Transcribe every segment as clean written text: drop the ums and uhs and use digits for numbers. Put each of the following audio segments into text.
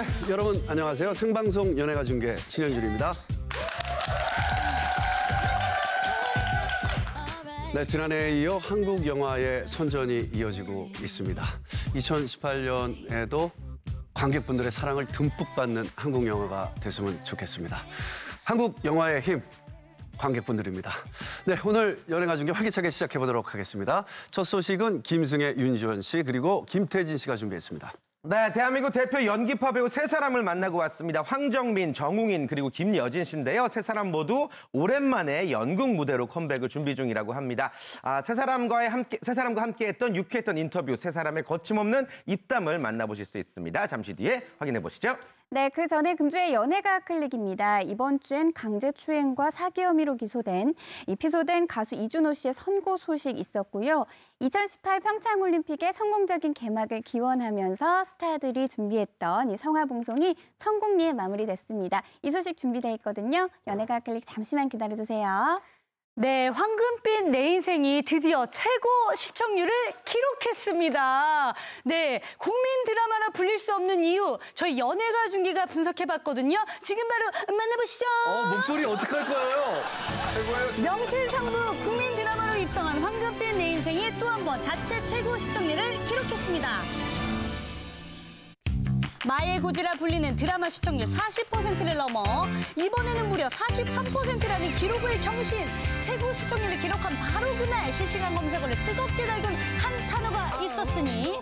네, 여러분 안녕하세요. 생방송 연예가 중계 신현준입니다. 네, 지난해에 이어 한국 영화의 선전이 이어지고 있습니다. 2018년에도 관객분들의 사랑을 듬뿍 받는 한국 영화가 됐으면 좋겠습니다. 한국 영화의 힘, 관객분들입니다. 네, 오늘 연예가 중계 활기차게 시작해보도록 하겠습니다. 첫 소식은 김승혜, 윤지원 씨 그리고 김태진 씨가 준비했습니다. 네, 대한민국 대표 연기파 배우 세 사람을 만나고 왔습니다. 황정민, 정웅인 그리고 김여진 씨인데요. 세 사람 모두 오랜만에 연극 무대로 컴백을 준비 중이라고 합니다. 세 사람과 함께했던 유쾌했던 인터뷰, 세 사람의 거침없는 입담을 만나보실 수 있습니다. 잠시 뒤에 확인해 보시죠. 네, 그 전에 금주의 연예가 클릭입니다. 이번 주엔 강제추행과 사기 혐의로 기소된 가수 이준호 씨의 선고 소식 있었고요. 2018 평창올림픽의 성공적인 개막을 기원하면서 스타들이 준비했던 이 성화봉송이 성공리에 마무리됐습니다. 이 소식 준비돼 있거든요. 연예가 클릭 잠시만 기다려주세요. 네, 황금빛 내 인생이 드디어 최고 시청률을 기록했습니다. 네, 국민 드라마라 불릴 수 없는 이유 저희 연예가 중계가 분석해봤거든요. 지금 바로 만나보시죠. 목소리 어떡할 거예요? 최고예요. 명실상부 국민 드라마로 입성한 황금빛 내 인생이 또 한 번 자체 최고 시청률을 기록했습니다. 마의 구지라 불리는 드라마 시청률 40%를 넘어 이번에는 무려 43%라는 기록을 경신. 최고 시청률을 기록한 바로 그날 실시간 검색어를 뜨겁게 달군 한 단어가 있었으니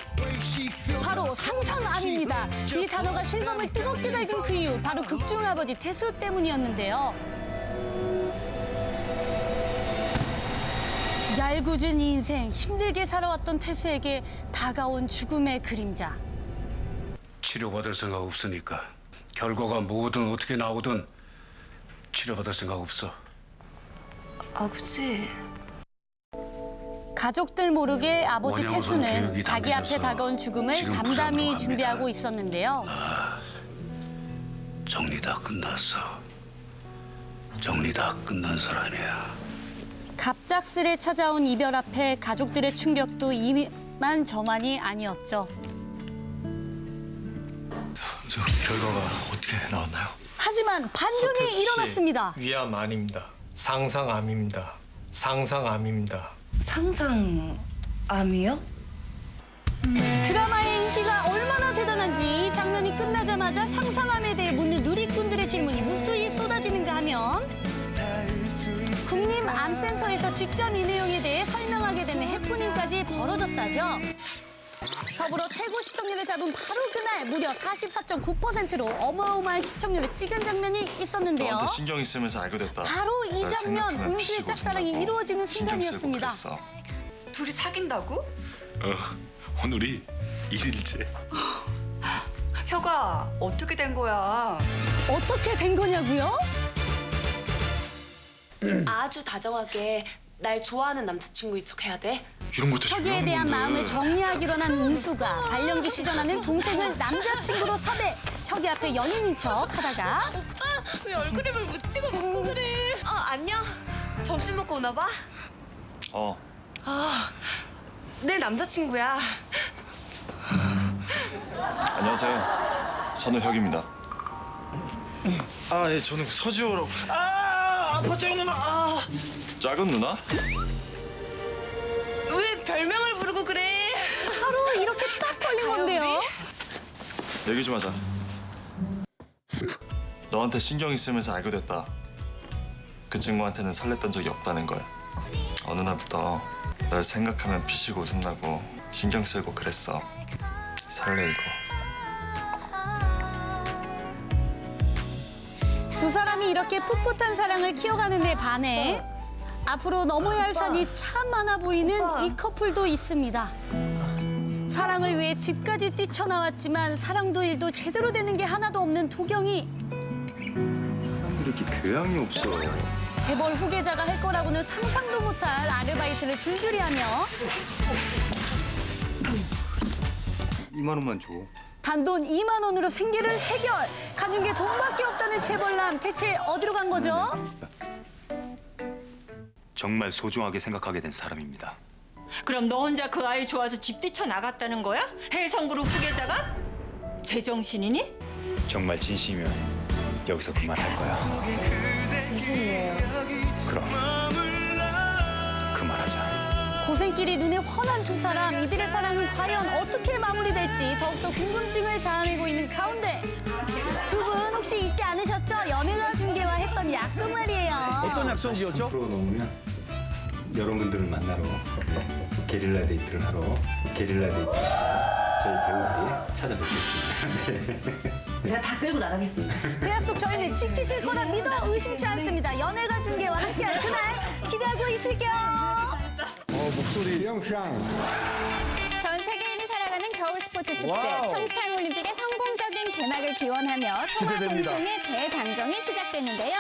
바로 상상암입니다. 이 단어가 실검을 뜨겁게 달군 그 이유 바로 극중 아버지 태수 때문이었는데요. 얄궂은 인생, 힘들게 살아왔던 태수에게 다가온 죽음의 그림자. 치료받을 생각 없으니까 결과가 뭐든 어떻게 나오든 치료받을 생각 없어. 아버지. 가족들 모르게 아버지 원형우선 태수는 교육이 자기 앞에 담겨져서 다가온 죽음을 지금 담담히 부산으로 준비하고 갑니다. 있었는데요. 정리 다 끝났어. 정리 다 끝난 사람이야. 갑작스레 찾아온 이별 앞에 가족들의 충격도 이만저만이 아니었죠. 저 결과가 어떻게 나왔나요? 하지만 반전이 일어났습니다. 위암 아닙니다. 상상암입니다. 상상암입니다. 상상암이요? 드라마의 인기가 얼마나 대단한지 이 장면이 끝나자마자 상상암에 대해 묻는 누리꾼들의 질문이 무수히 쏟아지는가 하면 국립암센터에서 직접 이 내용에 대해 설명하게 되는 해프닝까지 벌어졌다죠. 더불어 최고 시청률을 잡은 바로 그날 무려 44.9%로 어마어마한 시청률을 찍은 장면이 있었는데요. 너한테 신경 있으면서 알게 됐다. 바로 이 장면, 은수의 짝사랑이 이루어지는 순간이었습니다. 둘이 사귄다고? 오늘이 1일째. 혁아, 어떻게 된 거야? 어떻게 된 거냐고요? 아주 다정하게 날 좋아하는 남자친구인 척 해야 돼. 이런 것도 혁이에 대한 마음을 정리하기로 한 은수가 발령기 시전하는 동생을 남자친구로 섭외. 혁이 앞에 연인인 척 하다가 오빠, 왜 얼그램을 묻히고 먹고 그래? 안녕. 점심 먹고 오나 봐? 내 남자친구야. 안녕하세요. 선우혁입니다. 예, 저는 서지호라고. 아파, 작은 누나. 작은 누나? 왜 별명을 부르고 그래? 바로 이렇게 딱 걸린 건데요. 얘기 좀 하자. 너한테 신경 있으면서 알게 됐다. 그 친구한테는 설렜던 적이 없다는 걸. 어느 날부터 널 생각하면 피식 웃음 나고 신경 쓰이고 그랬어. 설레이고. 두 사람이 이렇게 풋풋한 사랑을 키워가는 데 반해 앞으로 넘어야 할 산이 참 많아 보이는 이 커플도 있습니다. 사랑을 위해 집까지 뛰쳐나왔지만 사랑도 일도 제대로 되는 게 하나도 없는 도경이. 이렇게 교양이 없어. 재벌 후계자가 할 거라고는 상상도 못할 아르바이트를 줄줄이 하며 2만 원만 줘. 단돈 2만 원으로 생계를 해결. 가진 게 돈밖에 없다는 재벌남. 대체 어디로 간 거죠? 정말 소중하게 생각하게 된 사람입니다. 그럼 너 혼자 그 아이 좋아서 집 뛰쳐 나갔다는 거야? 해성그룹 후계자가? 제정신이니? 정말 진심이면 여기서 그만할 거야. 진심이에요. 그럼 그만하자. 고생길이 눈에 훤한 두 사람, 이들의 사랑은 과연 어떻게 마무리될지 더욱더 궁금증을 자아내고 있는 가운데 두 분 혹시 잊지 않으셨죠? 연예가 중계와 했던 약속 말이에요. 어떤 약속이었죠? 프로 넘으면 여러분들을 만나러 게릴라 데이트를 하러 게릴라 데이트 저희 배우들이 찾아뵙겠습니다. 제가 다 끌고 나가겠습니다. 그 약속 저희는 지키실 거라 믿어 의심치 않습니다. 연예가 중계와 함께할 그날 기대하고 있을게요. 목소리. 전 세계인이 살아가는 겨울 스포츠 축제 평창올림픽의 성공적인 개막을 기원하며 기대됩니다. 성화봉송의 대장정이 시작됐는데요.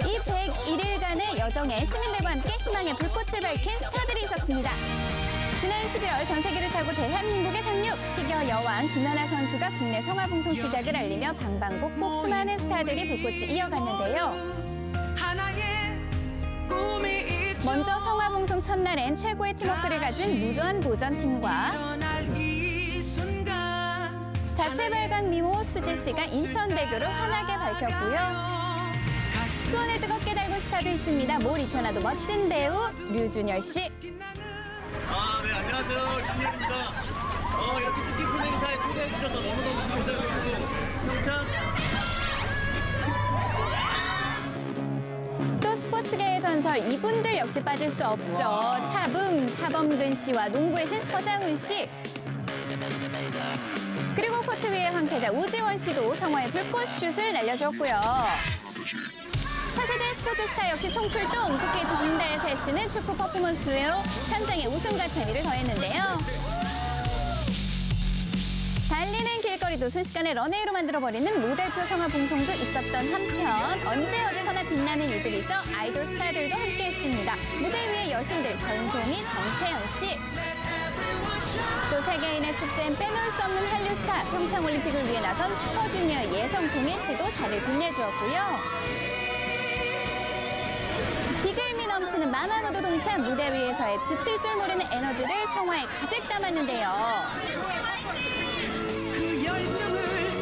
이 101일간의 여정에 시민들과 함께 희망의 불꽃을 밝힌 스타들이 있었습니다. 지난 11월 전 세계를 타고 대한민국에 상륙, 피겨 여왕 김연아 선수가 국내 성화봉송 시작을 알리며 방방곡곡 수많은 스타들이 불꽃을 이어갔는데요. 먼저 성화봉송 첫날엔 최고의 팀워크를 가진 무한도전팀과 자체 발광 미모 수지 씨가 인천대교를 환하게 밝혔고요. 수원을 뜨겁게 달군 스타도 있습니다. 뭘 입혀놔도 멋진 배우 류준열 씨. 네, 안녕하세요. 김현입니다. 이렇게 뜻깊은 행사에 초대해 주셔서 너무너무 감사드리고 평창. 또 스포츠계의 전설 이분들 역시 빠질 수 없죠. 차범근 씨와 농구의 신 서장훈 씨. 그리고 코트 위의 황태자 우지원 씨도 성화의 불꽃슛을 날려줬고요. 차세대 스포츠 스타 역시 총출동, 특히 전대세 씨는 축구 퍼포먼스로 현장의 웃음과 재미를 더했는데요. 달리는 길거리도 순식간에 런웨이로 만들어버리는 모델표 성화봉송도 있었던 한편 언제 어디서나 빛나는 이들이죠. 아이돌 스타들도 함께했습니다. 무대 위의 여신들 전소미, 정채연 씨. 또 세계인의 축제엔 빼놓을 수 없는 한류 스타 평창올림픽을 위해 나선 슈퍼주니어 예성 동해 씨도 자리를 빛내주었고요. 비글미 넘치는 마마무도 동참 무대 위에서의 지칠 줄 모르는 에너지를 성화에 가득 담았는데요.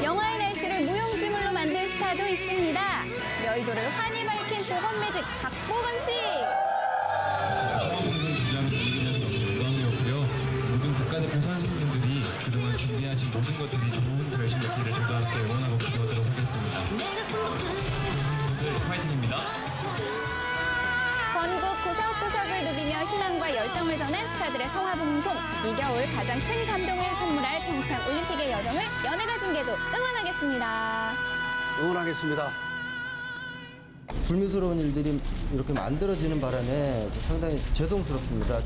영화의 날씨를 무용지물로 만든 스타도 있습니다. 여의도를 환히 밝힌 보건매직 박보검 씨. 모든 국가대표 선수분들이 그동안 준비하신 모든 것들이 좋은 결심 있기를 저도 함께 응원하고 기도하도록 하겠습니다. 파이팅입니다. 전국 구석구석을 누비며 희망과 열정을 전한 스타들의 성화봉송. 이 겨울 가장 큰 감동을 선물할 평창올림픽의 여정을 연예가 중계도 응원하겠습니다. 응원하겠습니다. 불미스러운 일들이 이렇게 만들어지는 바람에 상당히 죄송스럽습니다.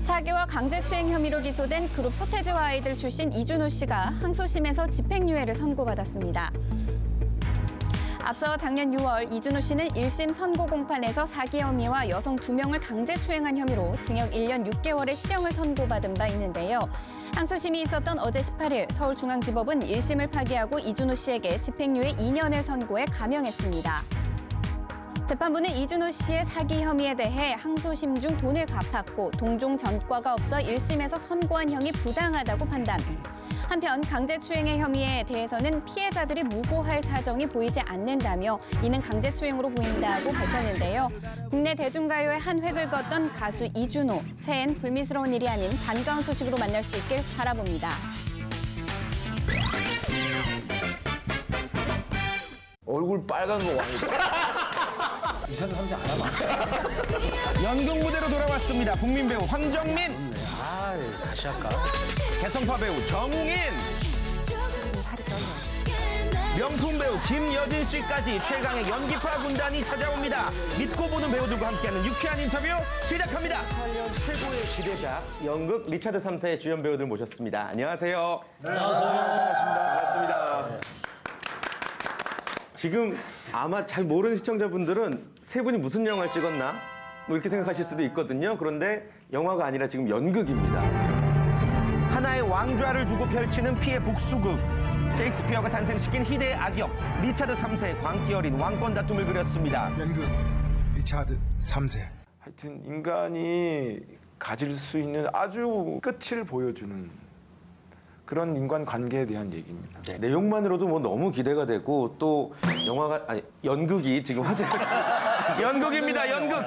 사기와 강제추행 혐의로 기소된 그룹 서태지와 아이들 출신 이준호 씨가 항소심에서 집행유예를 선고받았습니다. 앞서 작년 6월 이준호 씨는 1심 선고 공판에서 사기 혐의와 여성 2명을 강제추행한 혐의로 징역 1년 6개월의 실형을 선고받은 바 있는데요. 항소심이 있었던 어제 18일 서울중앙지법은 1심을 파기하고 이준호 씨에게 집행유예 2년을 선고해 감형했습니다. 재판부는 이준호 씨의 사기 혐의에 대해 항소심 중 돈을 갚았고 동종 전과가 없어 1심에서 선고한 형이 부당하다고 판단. 한편 강제추행의 혐의에 대해서는 피해자들이 무고할 사정이 보이지 않는다며 이는 강제추행으로 보인다고 밝혔는데요. 국내 대중가요의 한 획을 그었던 가수 이준호. 새해엔 불미스러운 일이 아닌 반가운 소식으로 만날 수 있길 바라봅니다. 얼굴 빨간 거 왕이다. 이사도 삼세 안 하나? 연극 무대로 돌아왔습니다. 국민 배우 황정민. 다시 할까? 개성파 배우 정웅인. 명품 배우 김여진 씨까지 최강의 연기파 군단이 찾아옵니다. 믿고 보는 배우들과 함께하는 유쾌한 인터뷰 시작합니다. 8년 최고의 기대작 연극 리차드 3세의 주연 배우들 모셨습니다. 안녕하세요. 네, 안녕하세요. 반갑습니다. 지금 아마 잘 모르는 시청자분들은 세 분이 무슨 영화를 찍었나? 뭐 이렇게 생각하실 수도 있거든요. 그런데 영화가 아니라 지금 연극입니다. 하나의 왕좌를 두고 펼치는 피해 복수극. 셰익스피어가 탄생시킨 희대의 악역 리차드 3세의 광기 어린 왕권 다툼을 그렸습니다. 연극 리차드 3세. 하여튼 인간이 가질 수 있는 아주 끝을 보여주는 그런 인간관계에 대한 얘기입니다. 네, 내용만으로도 뭐 너무 기대가 되고 또 영화가 아니 연극이 지금 화제가 연극입니다. 연극.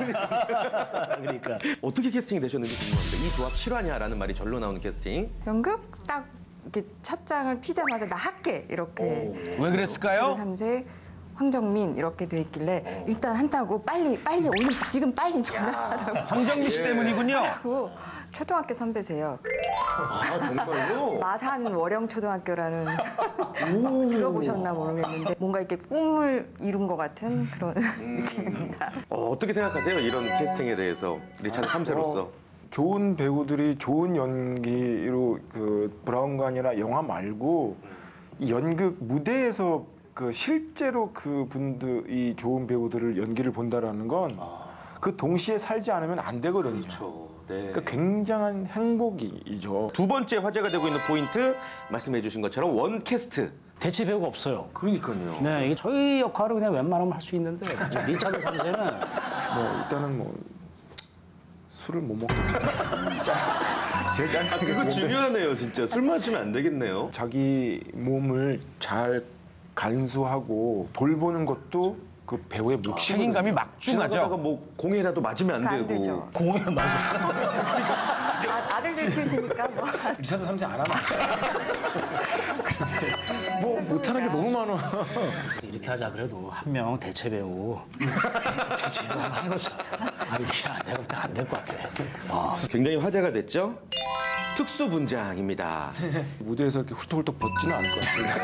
그러니까 어떻게 캐스팅이 되셨는지 궁금합니다. 이 조합 실화냐라는 말이 절로 나오는 캐스팅. 연극 딱 이렇게 첫 장을 피자마자 나 할게 이렇게. 왜 그랬을까요? 3세 황정민 이렇게 돼 있길래 일단 한다고 빨리 오늘 지금 빨리 전화하라고. 황정민 씨 때문이군요. 하고 초등학교 선배세요. 아 정말요? 마산 월영초등학교라는 들어보셨나 모르겠는데 뭔가 이렇게 꿈을 이룬 것 같은 그런 느낌입니다. 어떻게 생각하세요? 이런 캐스팅에 대해서 리차드 3세로서. 좋은 배우들이 좋은 연기로 그 브라운관이나 영화 말고 이 연극 무대에서 그 실제로 그 분들 이 좋은 배우들을 연기를 본다라는 건 그 동시에 살지 않으면 안 되거든요. 그렇죠. 네. 그러니까 굉장한 행복이죠. 두 번째 화제가 되고 있는 포인트 말씀해 주신 것처럼 원 캐스트. 대체 배우가 없어요. 그러니까요. 네, 이게 저희 역할을 그냥 웬만하면 할 수 있는데 이제 리차드 3세는 뭐 일단은 뭐 술을 못 먹겠죠. 제일 짠한 게 그거 중요하네요, 진짜. 술 마시면 안 되겠네요. 자기 몸을 잘 간수하고 돌보는 것도 그 배우의 몫이거든요. 책임감이 막중하죠. 지나가다가 뭐 공에라도 맞으면 안 되고. 되죠. 공에 맞으면 아들들 키우시니까 뭐. 리차드 3세 안 하면 뭐 못하는 게 너무 많아. 이렇게 하자 그래도 한 명 대체 배우 대체 배우 하나 해놓자. 아 이게 안 될 것 같아. 굉장히 화제가 됐죠. 특수 분장입니다. 무대에서 이렇게 훌떡훌떡 벗지는 않을 것 같습니다.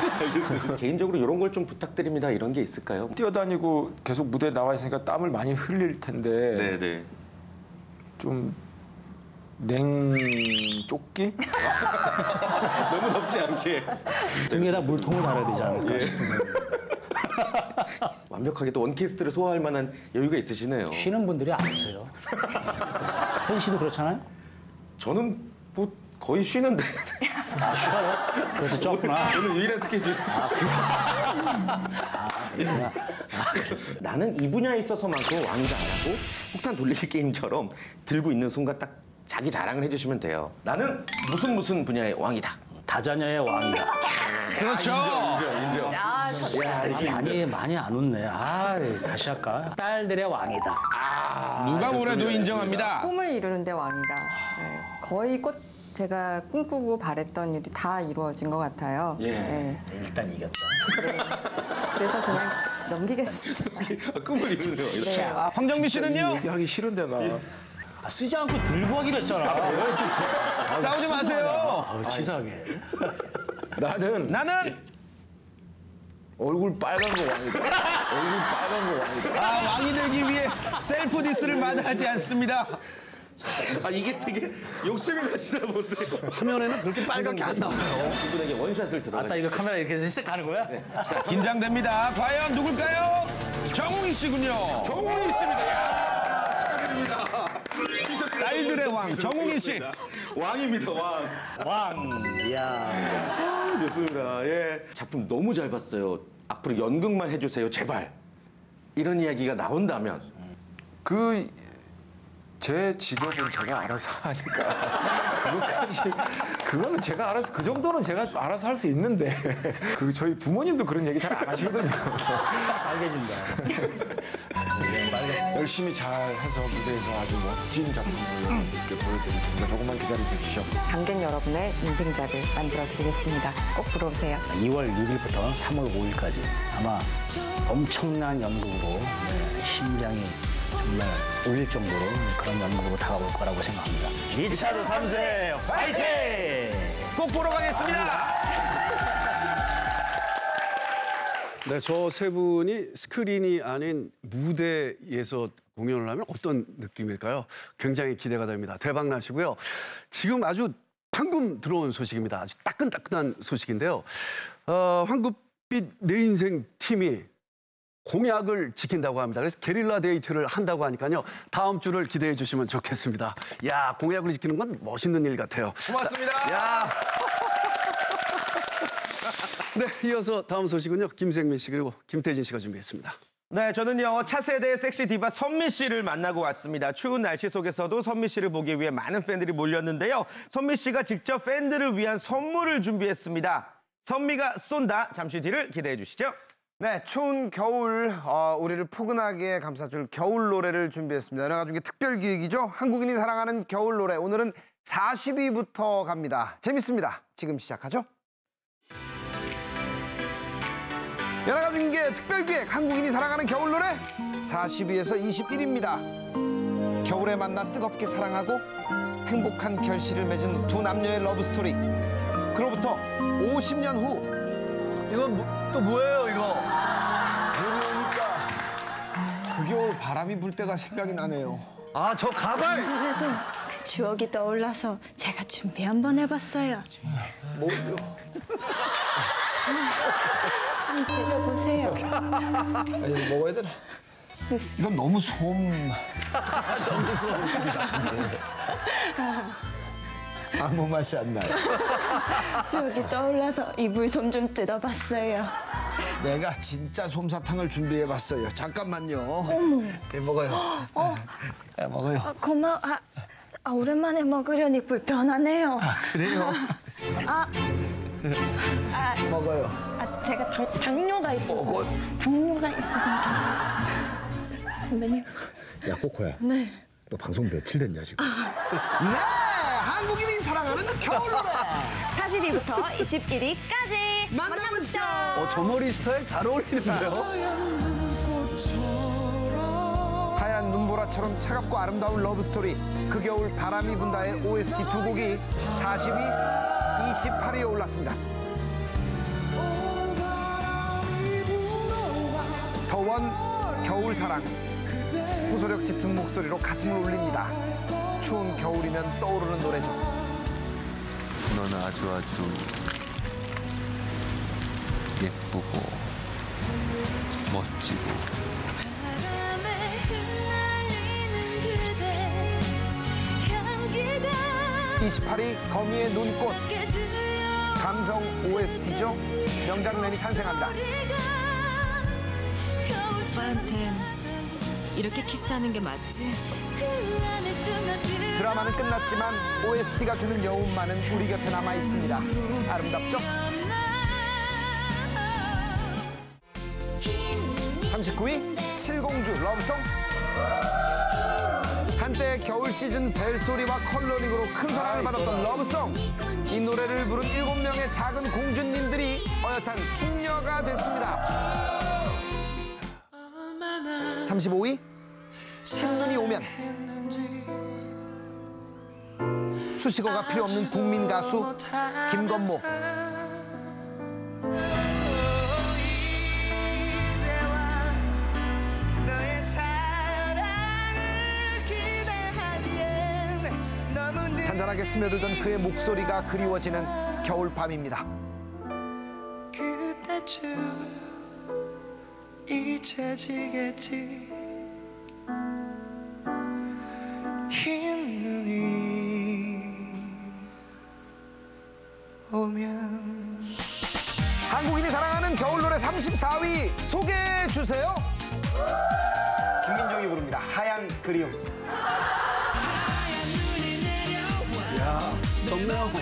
알겠습니다. 개인적으로 이런 걸 좀 부탁드립니다. 이런 게 있을까요? 뛰어다니고 계속 무대에 나와 있으니까 땀을 많이 흘릴 텐데 네네. 좀 냉조끼? 너무 덥지 않게. 등에다 물통을 달아야 되지 않을까 예. 싶어서. 완벽하게 또 원캐스트를 소화할 만한 여유가 있으시네요. 쉬는 분들이 안 오세요. 현 씨도 그렇잖아요? 저는 뭐 거의 쉬는데. 아, 쉬어요? 그래서 쪘구나. 오늘 유일한 스케줄. 나는 이 분야에 있어서만큼 왕이다 안 하고 폭탄 돌리기 게임처럼 들고 있는 순간 딱 자기 자랑을 해주시면 돼요. 나는 무슨 분야의 왕이다. 다자녀의 왕이다. 그렇죠. 인정. 많이 안 웃네. 아, 다시 할까? 딸들의 왕이다. 누가 뭐래도 인정합니다. 꿈을 이루는데 왕이다. 네. 거의 제가 꿈꾸고 바랬던 일이 다 이루어진 것 같아요. 예. 네. 일단 이겼다. 네. 그래서 그냥 넘기겠습니다. 꿈을 이루는 왕이다. 네. 황정민 씨는요? 얘기하기 싫은데 나. 쓰지 않고 들고 하기로 했잖아. 싸우지 마세요. 치사하게. 나는 얼굴 빨간 거 왕이다. 얼굴 빨간 거 왕이다. 왕이 되기 위해 셀프 디스를 마다하지 않습니다. 이게 되게 욕심이 나시나 본데. 화면에는 그렇게 빨갛게 안 나와요. 이분에게 원샷을 들어가. 맞다, 이거 카메라 이렇게 해서 시작하는 거야? 네. 자, 긴장됩니다. 과연 누굴까요? 정웅이 씨군요. 정웅이 씨입니다. 축하드립니다. 딸들의 왕 정웅이 씨. 왕입니다, 왕. 이야. 좋습니다. 예. 작품 너무 잘 봤어요. 앞으로 연극만 해주세요, 제발. 이런 이야기가 나온다면. 제 직업은 제가 알아서 하니까 그거는 제가 알아서 그 정도는 제가 알아서 할 수 있는데 저희 부모님도 그런 얘기 잘 안 하시거든요. 빨개진다. 열심히 잘 해서 무대에서 아주 멋진 작품을 이렇게 보여드릴 테니까 조금만 기다려주십시오. 관객 여러분의 인생작을 만들어드리겠습니다. 꼭 들어오세요. 2월 6일부터 3월 5일까지 아마 엄청난 연극으로 심장이 정말 울릴 정도로 그런 연극으로 다가올 거라고 생각합니다. 리차드 3세 화이팅! 꼭 보러 가겠습니다. 네, 저 세 분이 스크린이 아닌 무대에서 공연을 하면 어떤 느낌일까요? 굉장히 기대가 됩니다. 대박 나시고요. 지금 아주 방금 들어온 소식입니다. 아주 따끈따끈한 소식인데요. 황급빛 내 인생 팀이 공약을 지킨다고 합니다. 그래서 게릴라 데이트를 한다고 하니까요. 다음 주를 기대해 주시면 좋겠습니다. 야, 공약을 지키는 건 멋있는 일 같아요. 고맙습니다. 야. 네, 이어서 다음 소식은요. 김생민 씨 그리고 김태진 씨가 준비했습니다. 네, 저는요 차세대 섹시 디바 선미 씨를 만나고 왔습니다. 추운 날씨 속에서도 선미 씨를 보기 위해 많은 팬들이 몰렸는데요. 선미 씨가 직접 팬들을 위한 선물을 준비했습니다. 선미가 쏜다. 잠시 뒤를 기대해 주시죠. 네, 추운 겨울 우리를 포근하게 감싸줄 겨울 노래를 준비했습니다. 연예가 중에 특별 기획이죠. 한국인이 사랑하는 겨울 노래. 오늘은 40위부터 갑니다. 재밌습니다. 지금 시작하죠. 연예가 중계 특별 기획 한국인이 사랑하는 겨울 노래 40위에서 21위입니다. 겨울에 만나 뜨겁게 사랑하고 행복한 결실을 맺은 두 남녀의 러브스토리. 그로부터 50년 후. 이건 또 뭐예요, 이거? 봄이 오니까 그 겨울 바람이 불 때가 생각이 나네요. 아, 저 가발! 그래도 그 추억이 떠올라서 제가 준비 한번 해봤어요. 뭐요? 한번 드셔보세요. 아니, 먹어야 되나? 이건 너무 솜스러운 것 같은데. 아무 맛이 안 나요. 추억이 떠올라서 이불 솜 좀 뜯어봤어요. 내가 진짜 솜사탕을 준비해봤어요. 잠깐만요. 어머. 네, 먹어요. 야, 먹어요. 고마워. 오랜만에 먹으려니 불편하네요. 그래요? 먹어요. 제가 당뇨가 있어서. 당뇨가 있어서. 선배님. 야, 코코야. 네. 너 방송 며칠 됐냐, 지금? 네! 한국인이 사랑하는 겨울 노래! 40위부터 21위까지 만나보시죠. 저 머리 스타일 잘 어울리는데요? 하얀 눈보라처럼 차갑고 아름다운 러브스토리 그 겨울 바람이 분다의 OST 두 곡이 40위, 28위에 올랐습니다. 더원 겨울사랑 호소력 짙은 목소리로 가슴을 울립니다. 추운 겨울이면 떠오르는 노래죠. 너는 아주 예쁘고 멋지고 28위 거미의 눈꽃 감성 OST죠. 명장면이 탄생한다. 오빠한텐 이렇게 키스하는 게 맞지? 드라마는 끝났지만 OST가 주는 여운만은 우리 곁에 남아 있습니다. 아름답죠? 39위 칠공주 러브송. 한때 겨울 시즌 벨소리와 컬러링으로 큰 사랑을 받았던 러브송. 이 노래를 부른 7명의 작은 공주님들이 어엿한 숙녀가 됐습니다. 35위 흰눈이 오면. 수식어가 필요 없는 국민 가수 김건모. 잔잔하게 스며들던 그의 목소리가 그리워지는 겨울밤입니다. 그때쯤 잊혀지겠지 흰 눈이 오면. 한국인이 사랑하는 겨울 노래 34위 소개해 주세요. 김민종이 부릅니다. 하얀 그리움. 야, 정나고.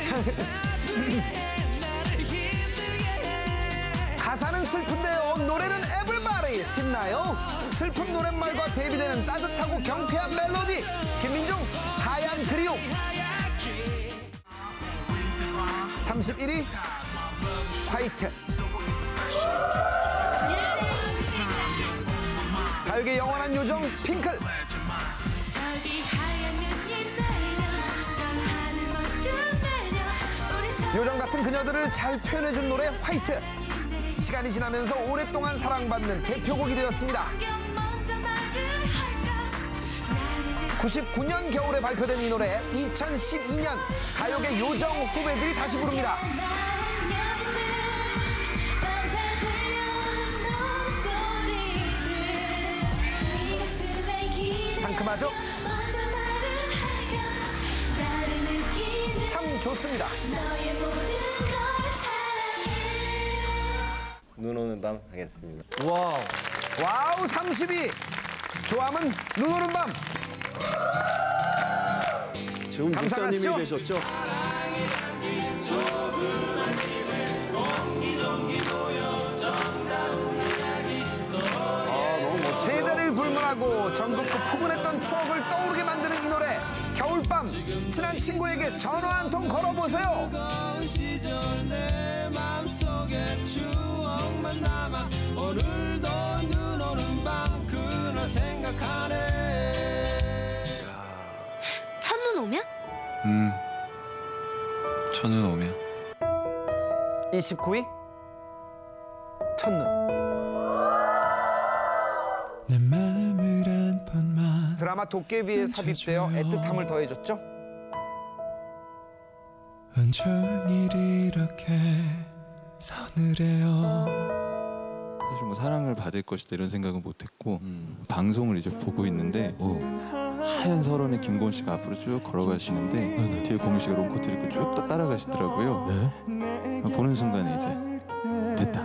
가사는 슬픈데요. 노래는 에브리바디 신나요. 슬픈 노랫말과 대비되는 따뜻하고 경쾌한 멜로디. 김민종 하얀 그리움. 31위 화이트. 가요계 영원한 요정 핑클. 요정 같은 그녀들을 잘 표현해준 노래 화이트. 시간이 지나면서 오랫동안 사랑받는 대표곡이 되었습니다. 99년 겨울에 발표된 이 노래 2012년 가요계 요정 후배들이 다시 부릅니다. 상큼하죠? 참 좋습니다. 눈 오는 밤 하겠습니다. 와우. 와우 32. 조함은 눈 오는 밤. 지금 감상하시죠? 목사님이 되셨죠? 세대를 불문하고 전국 그 포근했던 추억을 떠오르게 만드는 이 노래. 겨울밤 친한 친구에게 전화 한 통 걸어보세요. 시절 내 맘속에 추억만 남아 오늘도 눈 오는 밤 그날 생각하네. 첫눈 오면? 첫눈 오면. 29위 첫눈. 내 맘을 한 번만 드라마 도깨비에 삽입되어 애틋함을 더해줬죠. 온종일 이렇게 서늘해요. 사실 뭐 사랑을 받을 것이다 이런 생각은 못했고 방송을 이제 보고 있는데 하얀 설원의 김고은 씨가 앞으로 쭉 걸어가시는데 뒤에 공유 씨가 롱코트 입고 쭉 따라가시더라고요. 보는 순간에 이제 됐다.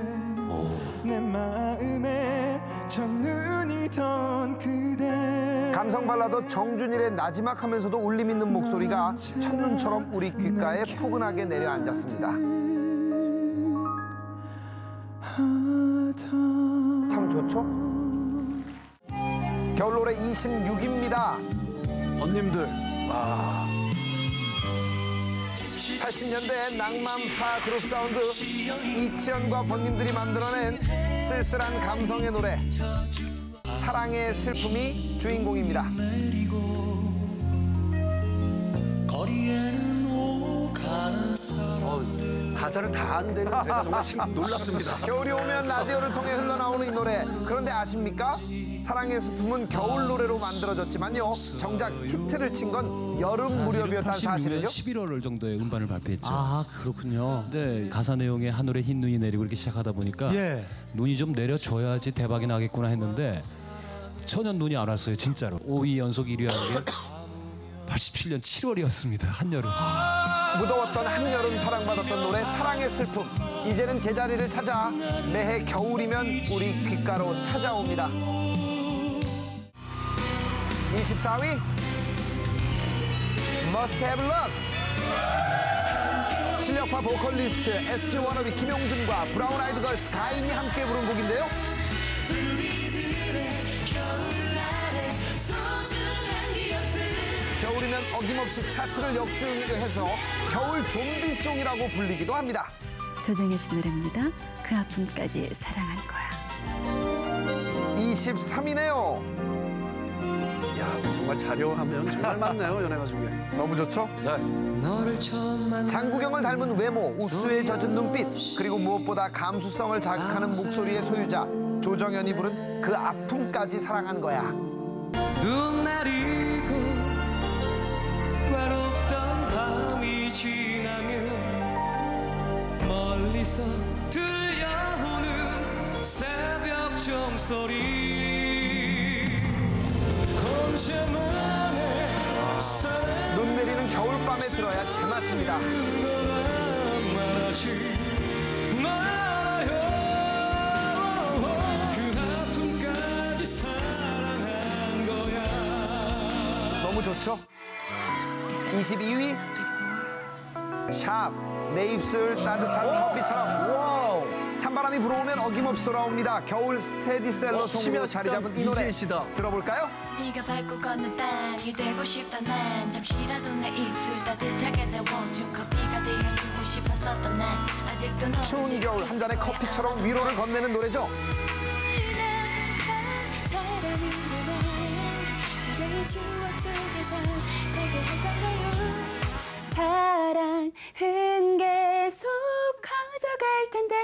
내 마음에 첫눈이던 그대. 감성 발라드 정준일의 나지막 하면서도 울림 있는 목소리가 첫눈처럼 우리 귓가에 포근하게 내려앉았습니다. 참 좋죠? 겨울 노래 26입니다. 언님들. 와. 80년대 낭만파 그룹 사운드 이치현과 번님들이 만들어낸 쓸쓸한 감성의 노래. 사랑의 슬픔이 주인공입니다. 가사를 다 안 되는 제가 정말 놀랍습니다. 겨울이 오면 라디오를 통해 흘러나오는 이 노래. 그런데 아십니까? 사랑의 슬픔은 겨울 노래로 만들어졌지만요. 정작 히트를 친 건 여름 무렵이었다는 사실을요. 11월 정도에 음반을 발표했죠. 아, 그렇군요. 네, 가사 내용에 하늘에 흰 눈이 내리고 이렇게 시작하다 보니까 눈이 좀 내려줘야지 대박이 나겠구나 했는데 천연 눈이 안 왔어요, 진짜로. 5위 연속 1위 하는 게 87년 7월이었습니다, 한여름. 무더웠던 한여름 사랑받았던 노래 사랑의 슬픔. 이제는 제자리를 찾아 매해 겨울이면 우리 귓가로 찾아옵니다. 24위 Must Have Love. 실력파 보컬리스트 SG 워너비 김용준과 브라운 아이드 걸스 가인이 함께 부른 곡인데요. 겨울이면 어김없이 차트를 역주행해서 겨울 좀비송이라고 불리기도 합니다. 조정혜 씨 노래입니다. 그 아픔까지 사랑할 거야. 23위네요. 야, 정말 자료하면 정말 많네요, 연예가 중에. 너무 좋죠? 네. 장국영을 닮은 외모, 옥수에 젖은 눈빛, 그리고 무엇보다 감수성을 자극하는 목소리의 소유자 조정현이 부른 그 아픔까지 사랑한 거야. 눈 내리고 외롭던 밤이 지나면 멀리서 들려오는 새벽 종소리. 눈 내리는 겨울밤에 들어야 제맛입니다. 너무 좋죠? 22위 샵, 내 입술 따뜻한 커피처럼. 찬바람이 불어오면 어김없이 돌아옵니다. 겨울 스테디셀러 송으로 자리 잡은 이 노래 들어볼까요? 네가 밟고 걷는 땅이 되고 싶다. 난 잠시라도 내 입술 따뜻하게 데워준 커피가 되어주고 싶었었던 난 아직도 추운 겨울 한 잔의 커피처럼 위로를 건네는 노래죠. 사랑은 계속 커져갈 텐데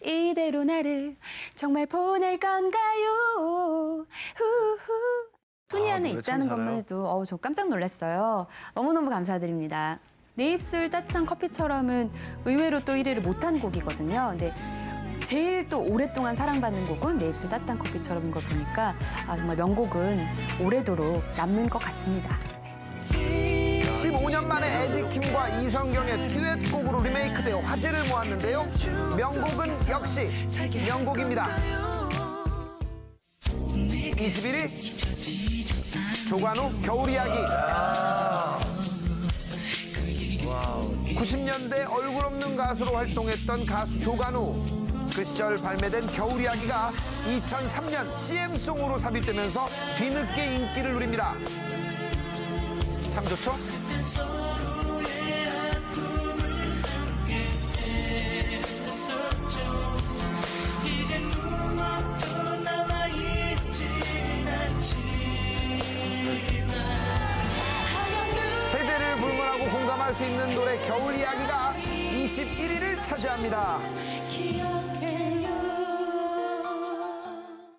이대로 나를 정말 보낼 건가요? 후후. 순위 안에 노래 참 있다는 잘해요. 것만 해도 저 깜짝 놀랐어요. 너무너무 감사드립니다. 내 입술 따뜻한 커피처럼은 의외로 또 1위를 못한 곡이거든요. 근데 제일 또 오랫동안 사랑받는 곡은 내 입술 따뜻한 커피처럼인 걸 보니까 정말 명곡은 오래도록 남는 것 같습니다. 15년 만에 에디킴과 이성경의 듀엣곡으로 리메이크되어 화제를 모았는데요. 명곡은 역시 명곡입니다. 21위 조관우 겨울 이야기. 90년대 얼굴 없는 가수로 활동했던 가수 조관우. 그 시절 발매된 겨울 이야기가 2003년 CM송으로 삽입되면서 뒤늦게 인기를 누립니다. 참 좋죠? 세대를 불문하고 공감할 수 있는 노래 겨울 이야기가 21위를 차지합니다.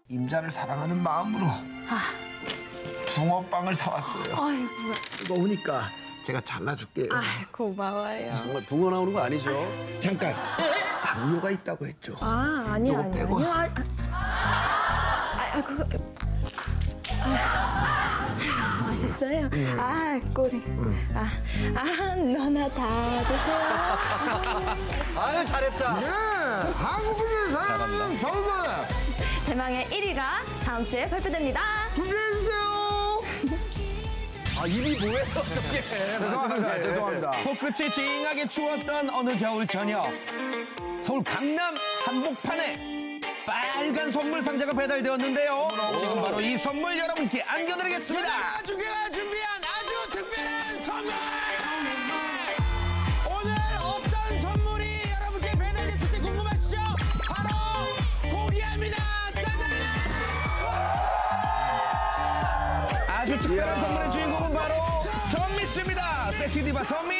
임자를 사랑하는 마음으로 붕어빵을 사왔어요. 아이고. 뜨거우니까 제가 잘라줄게요. 고마워요. 정말 붕어 나오는 거 아니죠? 잠깐, 당뇨가 있다고 했죠. 아니요. 그거. 맛있어요? 꼬리. 너나 다 드세요. 아유, 잘했다. 네, 한국인을 사랑하는 겨울. 대망의 1위가 다음 주에 발표됩니다. 준비해주세요. 입이 뭐예요, 저게? 죄송합니다. 코끝이 찡하게 추웠던 어느 겨울 저녁. 서울 강남 한복판에 빨간 선물 상자가 배달되었는데요. 지금 바로 이 선물 여러분께 안겨드리겠습니다. 연예가중계가 준비한 아주 특별한 선물. 오늘 어떤 선물이 여러분께 배달됐을지 궁금하시죠? 바로 공개합니다. 짜잔! 아주 특별한 선물의 주인공은 바로 선미 씨입니다. 섹시 디바 선미.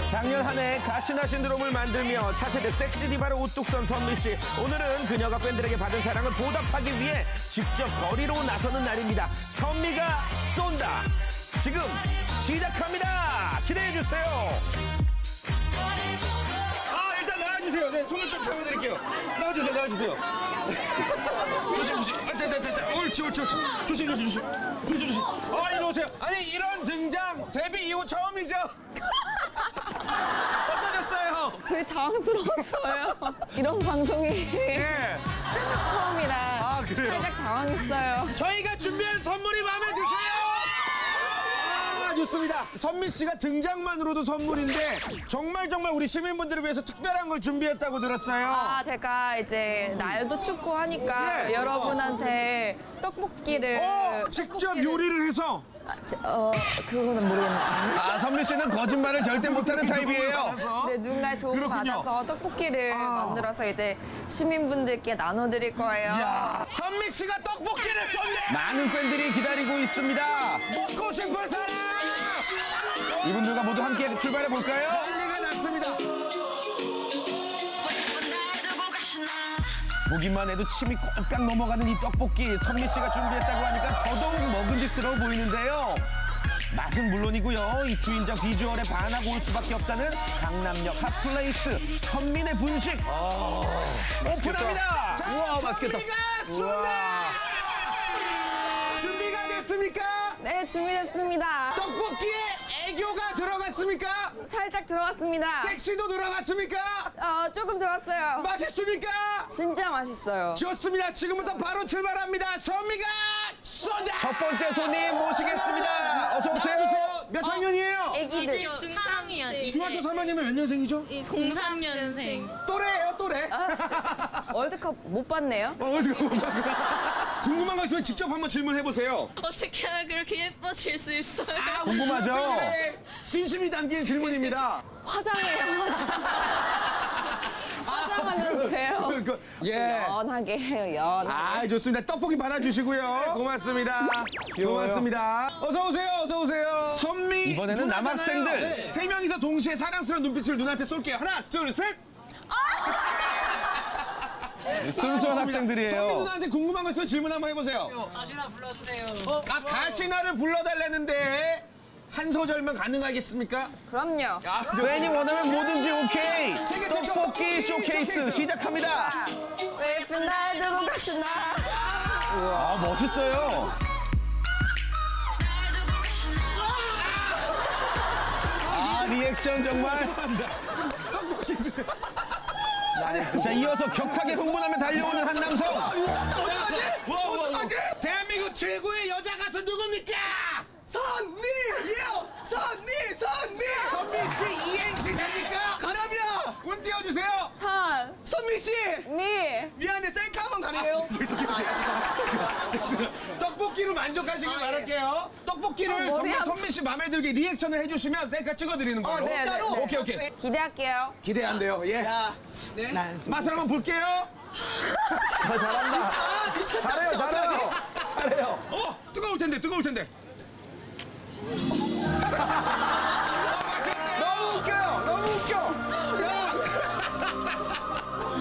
작년 한 해 가시나 신드롬을 만들며 차세대 섹시 디바로 우뚝 선 선미 씨. 오늘은 그녀가 팬들에게 받은 사랑을 보답하기 위해 직접 거리로 나서는 날입니다. 선미가 쏜다. 지금 시작합니다. 기대해 주세요. 일단 나와주세요. 네, 손을 좀 잡아드릴게요. 나와주세요. 조심. 옳지. 조심. 이리 오세요. 아니, 이런 등장 데뷔 이후 처음이죠? 어떠셨어요? 되게 당황스러웠어요. 이런 방송이 처음이라 그래요? 살짝 당황했어요. 저희가 준비한 선물이 마음에 드세요? 좋습니다. 선미 씨가 등장만으로도 선물인데 정말 우리 시민분들을 위해서 특별한 걸 준비했다고 들었어요. 제가 이제 날도 춥고 하니까 여러분한테 떡볶이를 직접 요리를 해서? 그거는 모르겠네요. 선미 씨는 거짓말을 절대 못하는 타입이에요. 네, 누군가의 도움 받아서 떡볶이를 만들어서 이제 시민분들께 나눠드릴 거예요. 선미 씨가 떡볶이를 쏜네. 많은 팬들이 기다리고 있습니다. 먹고 싶은 사람. 이분들과 모두 함께 출발해 볼까요? 난리가 났습니다. 보기만 해도 침이 꼴깍 넘어가는 이 떡볶이. 선미 씨가 준비했다고 하니까 더더욱 먹음직스러워 보이는데요. 맛은 물론이고요. 이 주인장 비주얼에 반하고 올 수밖에 없다는 강남역 핫플레이스 선민의 분식. 오픈합니다. 자, 우와, 맛있겠다. 준비가 됐습니까? 네, 준비됐습니다. 떡볶이에 애교가 들어갔습니까? 살짝 들어갔습니다. 섹시도 들어갔습니까? 조금 들어갔어요. 맛있습니까? 진짜 맛있어요. 좋습니다. 지금부터 바로 출발합니다. 선미가 쏜다. 첫 번째 손님 모시겠습니다. 어서 오세요. 몇 학년이에요? 애기들. 이제 중3이요. 중학교 3학년이면 몇 년생이죠? 03년생. 또래예요, 또래. 월드컵 못 봤네요. 월드컵 궁금한 거 있으면 직접 한번 질문해 보세요. 어떻게 하면 그렇게 예뻐질 수 있어요? 궁금하죠? 진심이 담긴 질문입니다. 화장해요. 화장하면 돼요. 연하게 해요, 연하게. 좋습니다. 떡볶이 받아주시고요. 고맙습니다. 고맙습니다. 어서 오세요. 선미 이번에는 남학생들 3명이서 동시에 사랑스러운 눈빛을 누나한테 쏠게요. 하나, 둘, 셋. 순수한 학생들이에요. 선미 누나한테 궁금한 거 있으면 질문 한번 해보세요. 가시나 불러주세요. 가시나를 불러달라는데 한 소절만 가능하겠습니까? 그럼요. 팬이 원하면 뭐든지 오케이. 떡볶이 쇼케이스 시작합니다. 왜 예쁜 날 두고 가시나. 멋있어요. 리액션 정말. 자, 이어서 격하게 흥분하며 달려오는 한 남성. 대한민국 최고의 여자 가수 누굽니까? 선미예요. 선미 씨 이행시 됩니까? 가람이야. 운 띄워주세요. 선미 씨. 미안해 셀카 한번 가능해요? 떡볶이로 만족하시길 바랄게요. 떡볶이를 정말 선미 씨 마음에 들게 리액션을 해주시면 셀카 찍어드리는 거예요. 진짜로? 오케이. 기대할게요. 기대한대요. 예. 맛을 한번 볼게요. 잘한다. 잘해요. 뜨거울 텐데. 너무 웃겨.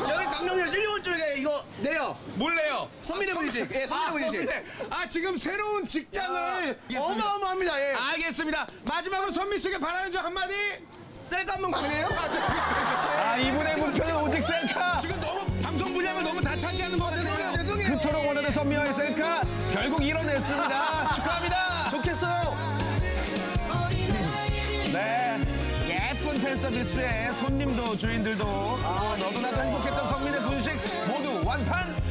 여기 강릉역 1번 쪽에 이거 내요. 뭘 내요? 선미네 분이지. 예, 선미네 분이지. 지금 새로운 직장을 어마어마합니다. 예. 알겠습니다. 마지막으로 선미 씨에게 바라는 점 한마디. 셀카 한번 가능해요? 이분의 목표는 오직 셀카. 지금 너무 방송 분량을 너무 다 차지하는 것 같아서요. 죄송해요. 그토록 원하는 선미와의 셀카 결국 이뤄냈습니다. 축하합니다. 좋겠어요. 네, 예쁜 팬 서비스에 손님도 주인들도 너도 나도 행복했던 선민의 분식 모두 완판.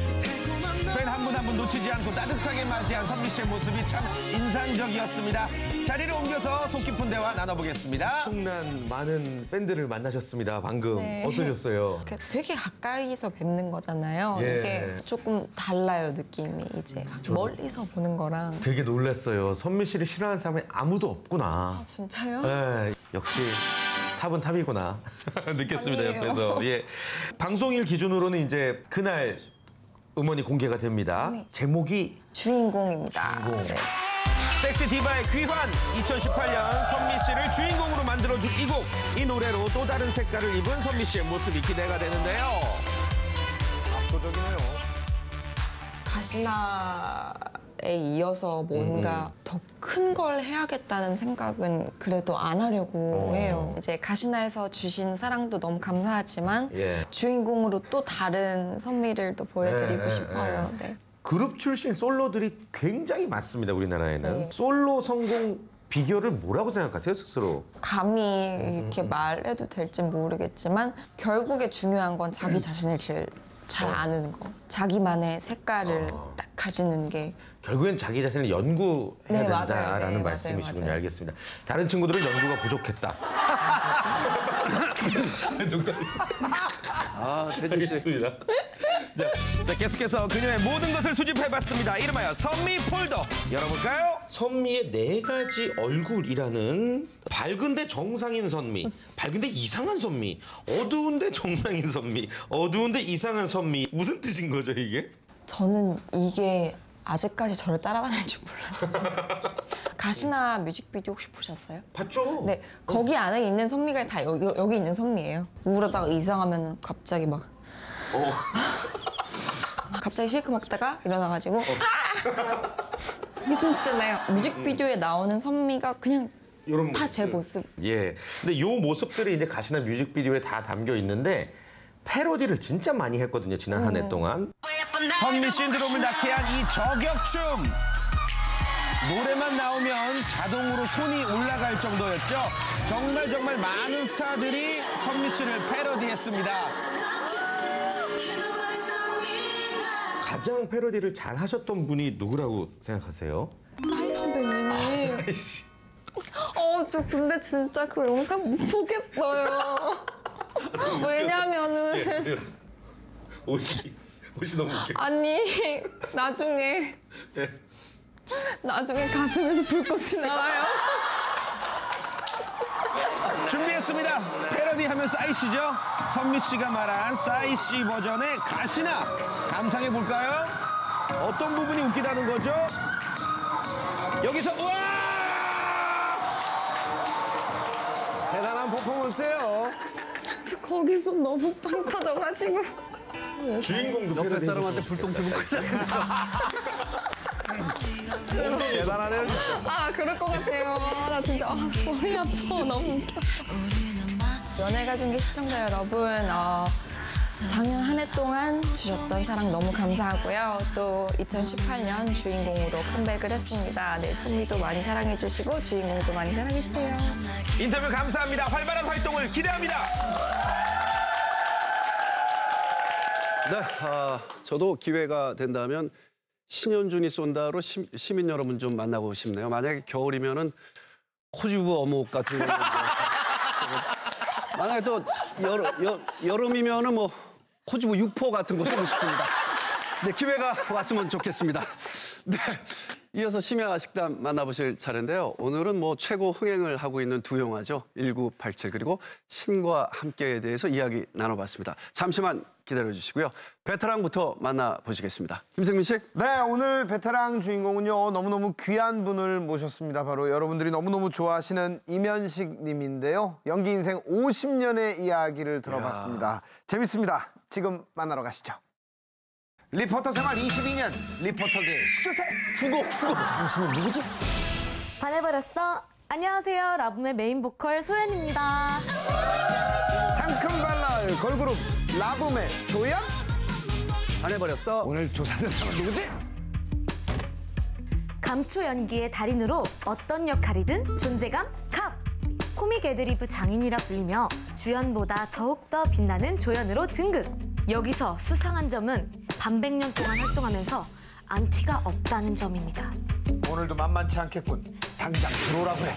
팬 한 분 한 분 놓치지 않고 따뜻하게 맞이한 선미 씨의 모습이 참 인상적이었습니다. 자리를 옮겨서 속 깊은 대화 나눠보겠습니다. 엄청난 많은 팬들을 만나셨습니다. 방금 네. 어떠셨어요? 되게 가까이서 뵙는 거잖아요. 예. 이게 조금 달라요, 느낌이. 이제 멀리서 보는 거랑. 되게 놀랐어요. 선미 씨를 싫어하는 사람이 아무도 없구나. 진짜요? 네, 역시 탑은 탑이구나 느꼈습니다. 아니에요. 옆에서. 예, 방송일 기준으로는 이제 그날 음원이 공개가 됩니다. 네. 제목이 주인공입니다. 주인공. 네. 섹시 디바의 귀환. 2018년 선미 씨를 주인공으로 만들어준 이 곡. 이 노래로 또 다른 색깔을 입은 선미 씨의 모습이 기대가 되는데요. 압도적이네요. 가시나에 이어서 뭔가 더 큰 걸 해야겠다는 생각은 그래도 안 하려고 해요. 이제 가시나에서 주신 사랑도 너무 감사하지만 예. 주인공으로 또 다른 선미를 또 보여드리고 예, 싶어요. 네. 그룹 출신 솔로들이 굉장히 많습니다. 우리나라에는. 네. 솔로 성공 비결을 뭐라고 생각하세요, 스스로? 감히 이렇게 말해도 될지 모르겠지만 결국에 중요한 건 자기 자신을 제일 잘 아는 거. 자기만의 색깔을 딱 가지는 게. 결국엔 자기 자신을 연구해야 네, 맞아요. 된다라는 네, 말씀이시군요. 맞아요. 알겠습니다. 다른 친구들은 연구가 부족했다. 태진 씨. 알겠습니다. 자, 계속해서 그녀의 모든 것을 수집해봤습니다. 이름하여 선미 폴더. 열어볼까요? 선미의 4가지 얼굴이라는 밝은데 정상인 선미, 밝은데 이상한 선미, 어두운데 정상인 선미, 어두운데 이상한 선미. 무슨 뜻인 거죠, 이게? 저는 이게 아직까지 저를 따라다닐 줄 몰랐어요. 가시나 뮤직비디오 혹시 보셨어요? 봤죠? 네, 거기 안에 있는 선미가 다 여기 있는 선미예요. 우울하다가 이상하면 갑자기 막 갑자기 쉐이크 먹다가 일어나가지고 이게 좀 진짜나요? 뮤직비디오에 나오는 선미가 그냥 다 제 모습. 예. 근데 요 모습들이 이제 가시나 뮤직비디오에 다 담겨 있는데 패러디를 진짜 많이 했거든요. 지난 한 해 동안. 선미 신드롬을 낳게 한 이 저격춤. 노래만 나오면 자동으로 손이 올라갈 정도였죠. 정말 많은 스타들이 선미 씨를 패러디했습니다. 가장 패러디를 잘 하셨던 분이 누구라고 생각하세요? 싸이 선배님이. 싸이 씨. 저 근데 진짜 그 영상 못 보겠어요. 왜냐면은 옷이 너무 웃겨. 아니 나중에 가슴에서 불꽃이 나와요. 준비했습니다. 패러디하면 싸이 씨죠? 선미 씨가 말한 싸이 씨 버전의 가시나 감상해 볼까요? 어떤 부분이 웃기다는 거죠? 여기서 우와! 대단한 퍼포먼스예요. 저 거기서 너무 빵 터져가지고. 주인공도 옆에 사람한테 불똥 튀고 대단하네요. 그럴 것 같아요. 나 진짜 머리 아파. 너무 웃겨. 연애가 중계 시청자 여러분, 작년 한 해 동안 주셨던 사랑 너무 감사하고요. 또 2018년 주인공으로 컴백을 했습니다. 네, 선미도 많이 사랑해주시고 주인공도 많이 사랑해주세요. 인터뷰 감사합니다. 활발한 활동을 기대합니다. 네, 저도 기회가 된다면 신현준이 쏜다로 시민 여러분 좀 만나고 싶네요. 만약에 겨울이면은 코주부 어묵 같은 거. 만약에 또 여름이면은 뭐 코주부 육포 같은 거 쏘고 싶습니다. 네, 기회가 왔으면 좋겠습니다. 네. 이어서 심야 식단 만나보실 차례인데요. 오늘은 뭐 최고 흥행을 하고 있는 두 영화죠. 1987 그리고 신과 함께에 대해서 이야기 나눠봤습니다. 잠시만 기다려주시고요. 베테랑부터 만나보시겠습니다. 김승민 씨. 네, 오늘 베테랑 주인공은요. 너무너무 귀한 분을 모셨습니다. 바로 여러분들이 너무너무 좋아하시는 이면식 님인데요. 연기 인생 50년의 이야기를 들어봤습니다. 재밌습니다. 지금 만나러 가시죠. 리포터 생활 22년 리포터계 시조새 후고 당신은 누구지? 반해버렸어. 안녕하세요. 라붐의 메인 보컬 소연입니다. 상큼발랄 걸그룹 라붐의 소연? 반해버렸어. 오늘 조사된 사람은 누구지? 감초 연기의 달인으로 어떤 역할이든 존재감 값! 코믹 애드리브 장인이라 불리며 주연보다 더욱더 빛나는 조연으로 등극. 여기서 수상한 점은 반백년 동안 활동하면서 안티가 없다는 점입니다. 오늘도 만만치 않겠군. 당장 들어오라고 해.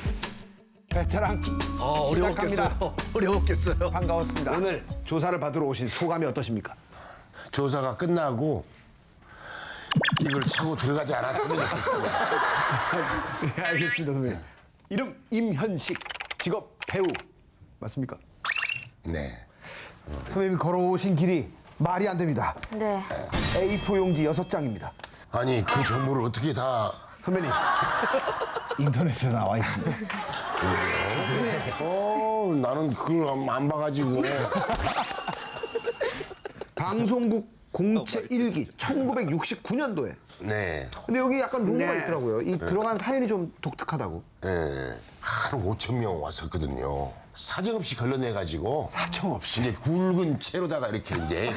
베테랑 시작합니다. 어려웠겠어요. 반가웠습니다. 오늘 조사를 받으러 오신 소감이 어떠십니까? 조사가 끝나고 이걸 차고 들어가지 않았으면 좋겠습니다. 네, 알겠습니다, 선배님. 이름 임현식, 직업 배우 맞습니까? 네. 선배님이 걸어오신 길이 말이 안 됩니다. 네. A4 용지 6장입니다. 아니 그 정보를 어떻게 다... 선배님 인터넷에 나와 있습니다. 그래요? 나는 그걸 안 봐가지고. 방송국 공채 1기 1969년도에. 네. 근데 여기 약간 루머가 있더라고요. 이 들어간 사연이 좀 독특하다고. 네. 한 5천 명 왔었거든요. 사정없이 걸러내가지고. 사정없이? 이제 굵은 채로다가 이렇게 이제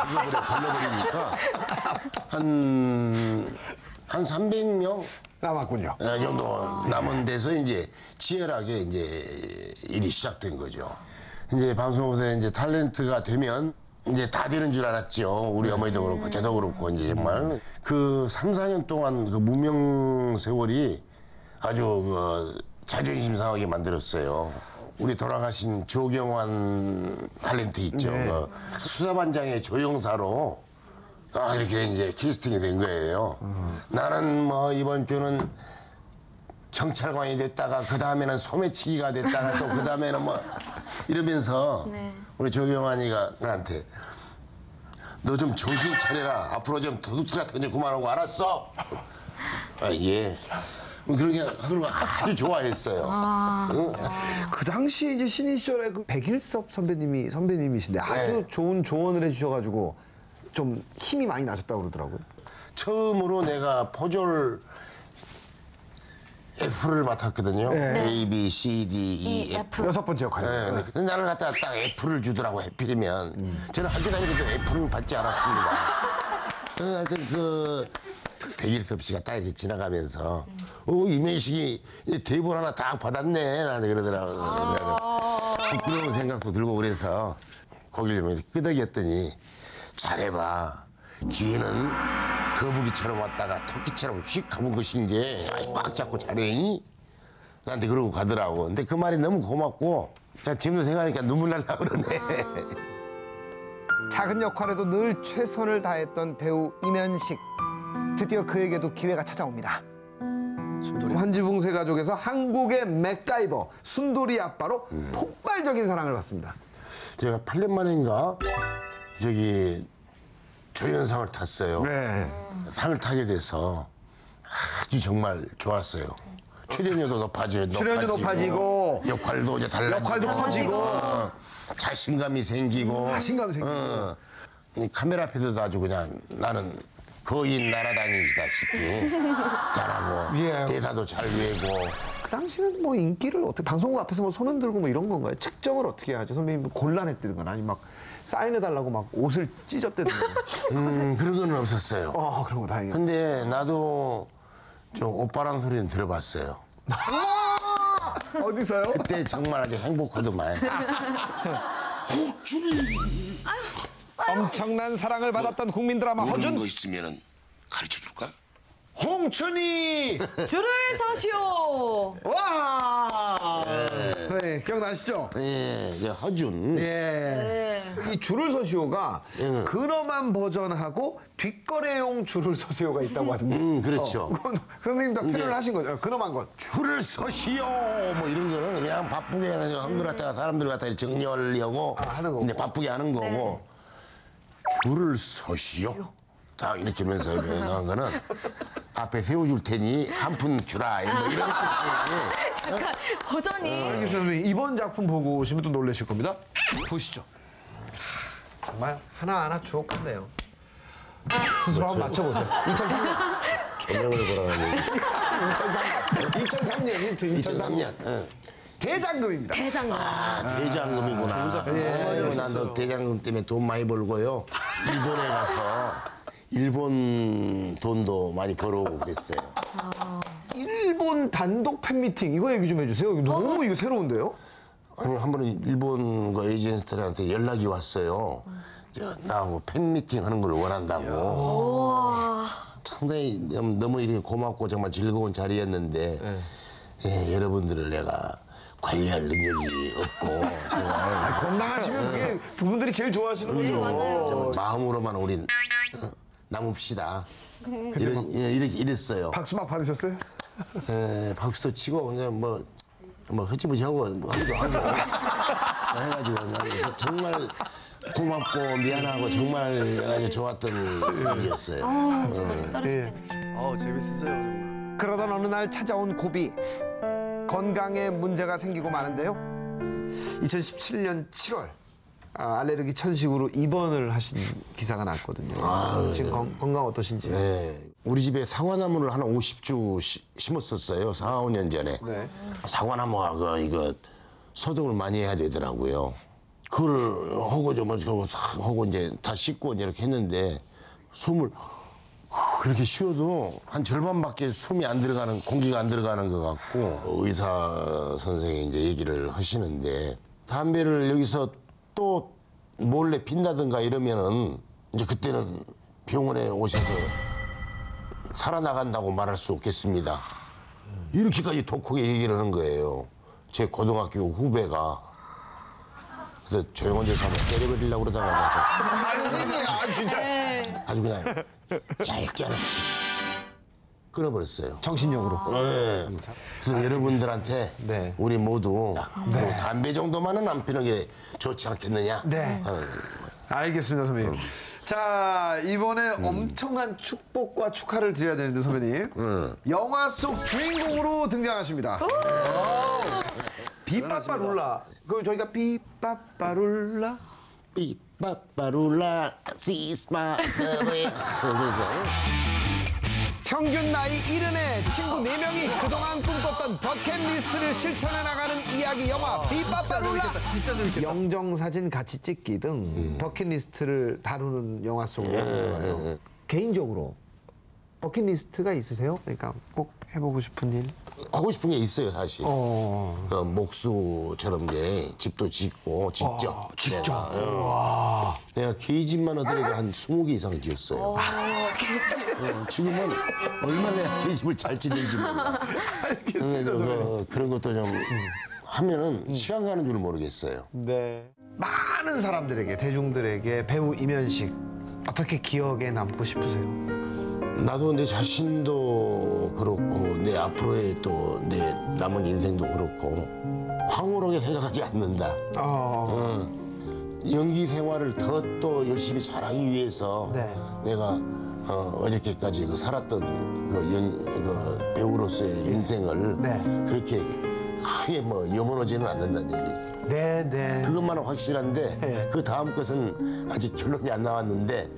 이거보다 걸러버리니까 한 300명 남았군요. 이 정도 남은 데서 이제 치열하게 이제 일이 시작된 거죠. 이제 방송국에서 이제 탤런트가 되면 이제 다 되는 줄 알았죠. 우리 어머니도 그렇고 저도 그렇고 이제 정말 그 3, 4년 동안 그 무명 세월이 아주 그 자존심 상하게 만들었어요. 우리 돌아가신 조경환 탤런트 있죠. 네. 그 수사반장의 조영사로 이렇게 이제 캐스팅이 된 거예요. 나는 뭐 이번 주는 경찰관이 됐다가 그 다음에는 소매치기가 됐다가 또 그 다음에는 뭐 이러면서 우리 조경환이가 나한테 너 좀 정신 차려라. 앞으로 좀 도둑 같은 거 그만하고 알았어? 예. 그러게 그런 거 아주 좋아했어요. 그 당시 이제 신인 시절에 그 백일섭 선배님이신데 아주 좋은 조언을 해주셔가지고 좀 힘이 많이 나셨다고 그러더라고요. 처음으로 내가 포졸 F를 맡았거든요. 네. A, B, C, D, E, F. 6번째 역할이요. 네. 근데 나를 갖다가 딱 F를 주더라고, 해필이면. 저는 학교 다닐 때도 F는 받지 않았습니다. 하여튼 그 백일섭 씨가 딱 이렇게 지나가면서 이면식이 대본 하나 딱 받았네. 나한테 그러더라고요. 부끄러운 생각도 들고 그래서 거기를 좀 이렇게 끄덕였더니 잘해봐. 기회는 거북이처럼 왔다가 토끼처럼 휙 가본 것인 게 아주 꽉 잡고 잘해. 나한테 그러고 가더라고. 근데 그 말이 너무 고맙고 지금도 생각하니까 눈물 날라 그러네. 작은 역할에도 늘 최선을 다했던 배우 이면식. 드디어 그에게도 기회가 찾아옵니다. 한지붕세 가족에서 한국의 맥가이버 순돌이 아빠로 폭발적인 사랑을 받습니다. 제가 8년 만인가 저기 조연상을 탔어요. 상을 타게 돼서 아주 정말 좋았어요. 출연료도 높아지고 역할도 이제 달라지고 역할도 커지고 자신감이 생기고 카메라 앞에서도 아주 그냥 나는 거인 날아다니시다시피 잘하고 대사도 잘 외고. 그 당시는 뭐 인기를 어떻게 방송국 앞에서 뭐 손 흔들고 뭐 이런 건가요? 측정을 어떻게 하죠? 선배님 곤란했다든가 아니면 막 사인해달라고 막 옷을 찢었다든가. 그런 건 없었어요. 그런 거 다행이에요. 근데 나도 좀 오빠란 소리는 들어봤어요. 어디서요? 그때 정말 아주 행복하더만. 아, 엄청난 사랑을 받았던 국민 드라마 허준. 거 있으면은 가르쳐 줄까? 홍춘이 줄을 서시오. 와. 네, 기억나시죠? 예, 허준. 예. 이 줄을 서시오가 근엄한 버전하고 뒷거래용 줄을 서시오가 있다고 하던데. 그렇죠. 선생님도 표현을 하신 거죠. 근엄한 것. 줄을 서시오 뭐 이런 거는 그냥 바쁘게 한글 갖다가 사람들 갖다가 정리하려고 하는 거고. 이제 바쁘게 하는 거고 줄을 서시오. 자 이렇게 하면서 나온 거는 앞에 세워줄 테니 한 푼 주라 뭐 이런 약간 버전이. 알겠습니다. 이번 작품 보고 오시면 또 놀라실 겁니다. 보시죠. 정말 하나하나 주옥 같네요. 스스로 한번 맞춰보세요. 2003년. 조명을 걸어가는 2003년 힌트 2003년. 대장금입니다. 대장금. 대장금이구나. 난도 대장금 때문에 돈 많이 벌고요. 일본에 가서 일본 돈도 많이 벌어오고 그랬어요. 일본 단독 팬미팅 이거 얘기 좀 해주세요. 너무 이거 새로운데요? 아니 한 번은 일본 그 에이전트들한테 연락이 왔어요. 나하고 팬미팅 하는 걸 원한다고. 상당히 너무 이렇게 고맙고 정말 즐거운 자리였는데 예, 여러분들을 내가 관리할 능력이 없고 제가 건강하시면 그게 그분들이 제일 좋아하시는 거죠. 맞아요. 마음으로만 우린 남읍시다. 이랬어요. 박수 막 받으셨어요? 예, 박수도 치고 그냥 뭐 흐지부지 하고 뭐 하기도 하고 해가지고 그래서 정말 고맙고 미안하고 정말 아주 좋았던 일이었어요. 재밌었어요 정말. 그러던 어느 날 찾아온 고비. 건강에 문제가 생기고 마는데요. 2017년 7월 알레르기 천식으로 입원을 하신 기사가 났거든요. 지금 건강 어떠신지? 네. 우리 집에 사과나무를 한 50주 심었었어요. 4, 5년 전에. 네. 사과나무가 이거 소독을 많이 해야 되더라고요. 그걸 하고 좀 하고 이제 다 씻고 이렇게 했는데 숨을 그렇게 쉬어도 한 절반밖에 숨이 안 들어가는 공기가 안 들어가는 것 같고 의사 선생이 이제 얘기를 하시는데 담배를 여기서 또 몰래 핀다든가 이러면은 이제 그때는 병원에 오셔서 살아나간다고 말할 수 없겠습니다. 이렇게까지 독하게 얘기를 하는 거예요. 제 고등학교 후배가. 그래서 조용한 데서 한번 때려버리려고 그러다가 진짜 아주 그냥 얄짤없이 끊어버렸어요. 정신력으로. 네. 그래서 여러분들한테 우리 모두 뭐 담배 정도만은 안 피는 게 좋지 않겠느냐. 네. 알겠습니다, 선배님. 자, 이번에 엄청난 축복과 축하를 드려야 되는데, 선배님. 영화 속 주인공으로 등장하십니다. 비빠빠룰라. 그럼 저희가 비빠빠룰라. 비빠빠룰라 시스마 평균 나이 70에 친구 4명이 그동안 꿈꿨던 버킷리스트를 실천해 나가는 이야기 영화 비빠빠룰라. 진짜 재밌겠다. 영정사진 같이 찍기 등 버킷리스트를 다루는 영화 속으로 들어가요. 개인적으로 버킷리스트가 있으세요? 그러니까 꼭 해보고 싶은 일? 하고 싶은 게 있어요, 사실. 그 목수처럼 이제 집도 짓고 직접. 내가 개집만 하더라도 한 20개 이상 지었어요. 지금은 얼마나 개집을 잘 짓는지 몰라. 그런 것도 좀 하면은 시간 가는 줄 모르겠어요. 네. 많은 사람들에게, 대중들에게 배우 이면식 어떻게 기억에 남고 싶으세요? 나도 내 자신도 그렇고 내 앞으로의 또 내 남은 인생도 그렇고 황홀하게 생각하지 않는다. 연기 생활을 더 또 열심히 잘하기 위해서 내가 어저께까지 그 살았던 그 배우로서의 인생을 그렇게 크게 뭐 염원하지는 않는다는 얘기지. 네. 그것만은 확실한데 그 다음 것은 아직 결론이 안 나왔는데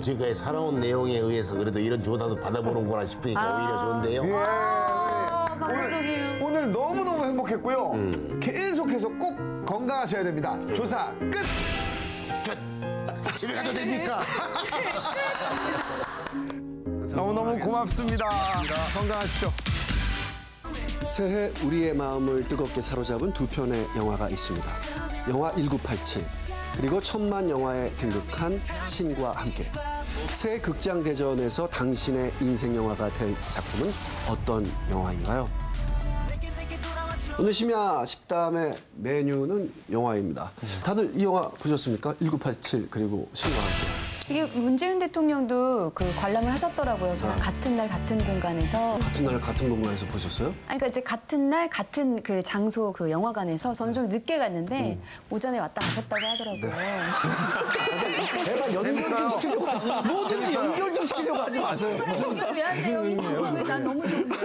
지금까지 살아온 내용에 의해서 그래도 이런 조사도 받아보는구나 싶으니까 오히려 좋은데요. 오늘 너무너무 행복했고요. 계속해서 꼭 건강하셔야 됩니다. 조사 끝! 집에 가도 됩니까? 너무너무 고맙습니다. 건강하십시오. 새해 우리의 마음을 뜨겁게 사로잡은 두 편의 영화가 있습니다. 영화 1987, 그리고 1000만 영화에 등극한 신과 함께. 새 극장 대전에서 당신의 인생 영화가 될 작품은 어떤 영화인가요? 오늘 심야 식담의 메뉴는 영화입니다. 다들 이 영화 보셨습니까? 1987 그리고 신과 함께. 이게 문재인 대통령도 그 관람을 하셨더라고요. 저랑 같은 날 같은 공간에서. 같은 날 같은 공간에서 보셨어요? 아니, 그러니까 이제 같은 날 같은 그 장소 그 영화관에서 저는 좀 늦게 갔는데 오전에 왔다 가셨다고 하더라고요. 제발 연결 좀 시키려고 뭐든지 연결 좀 시키려고 하지 마세요. 연결 왜 안 돼요? 왜 난 너무 좋은데.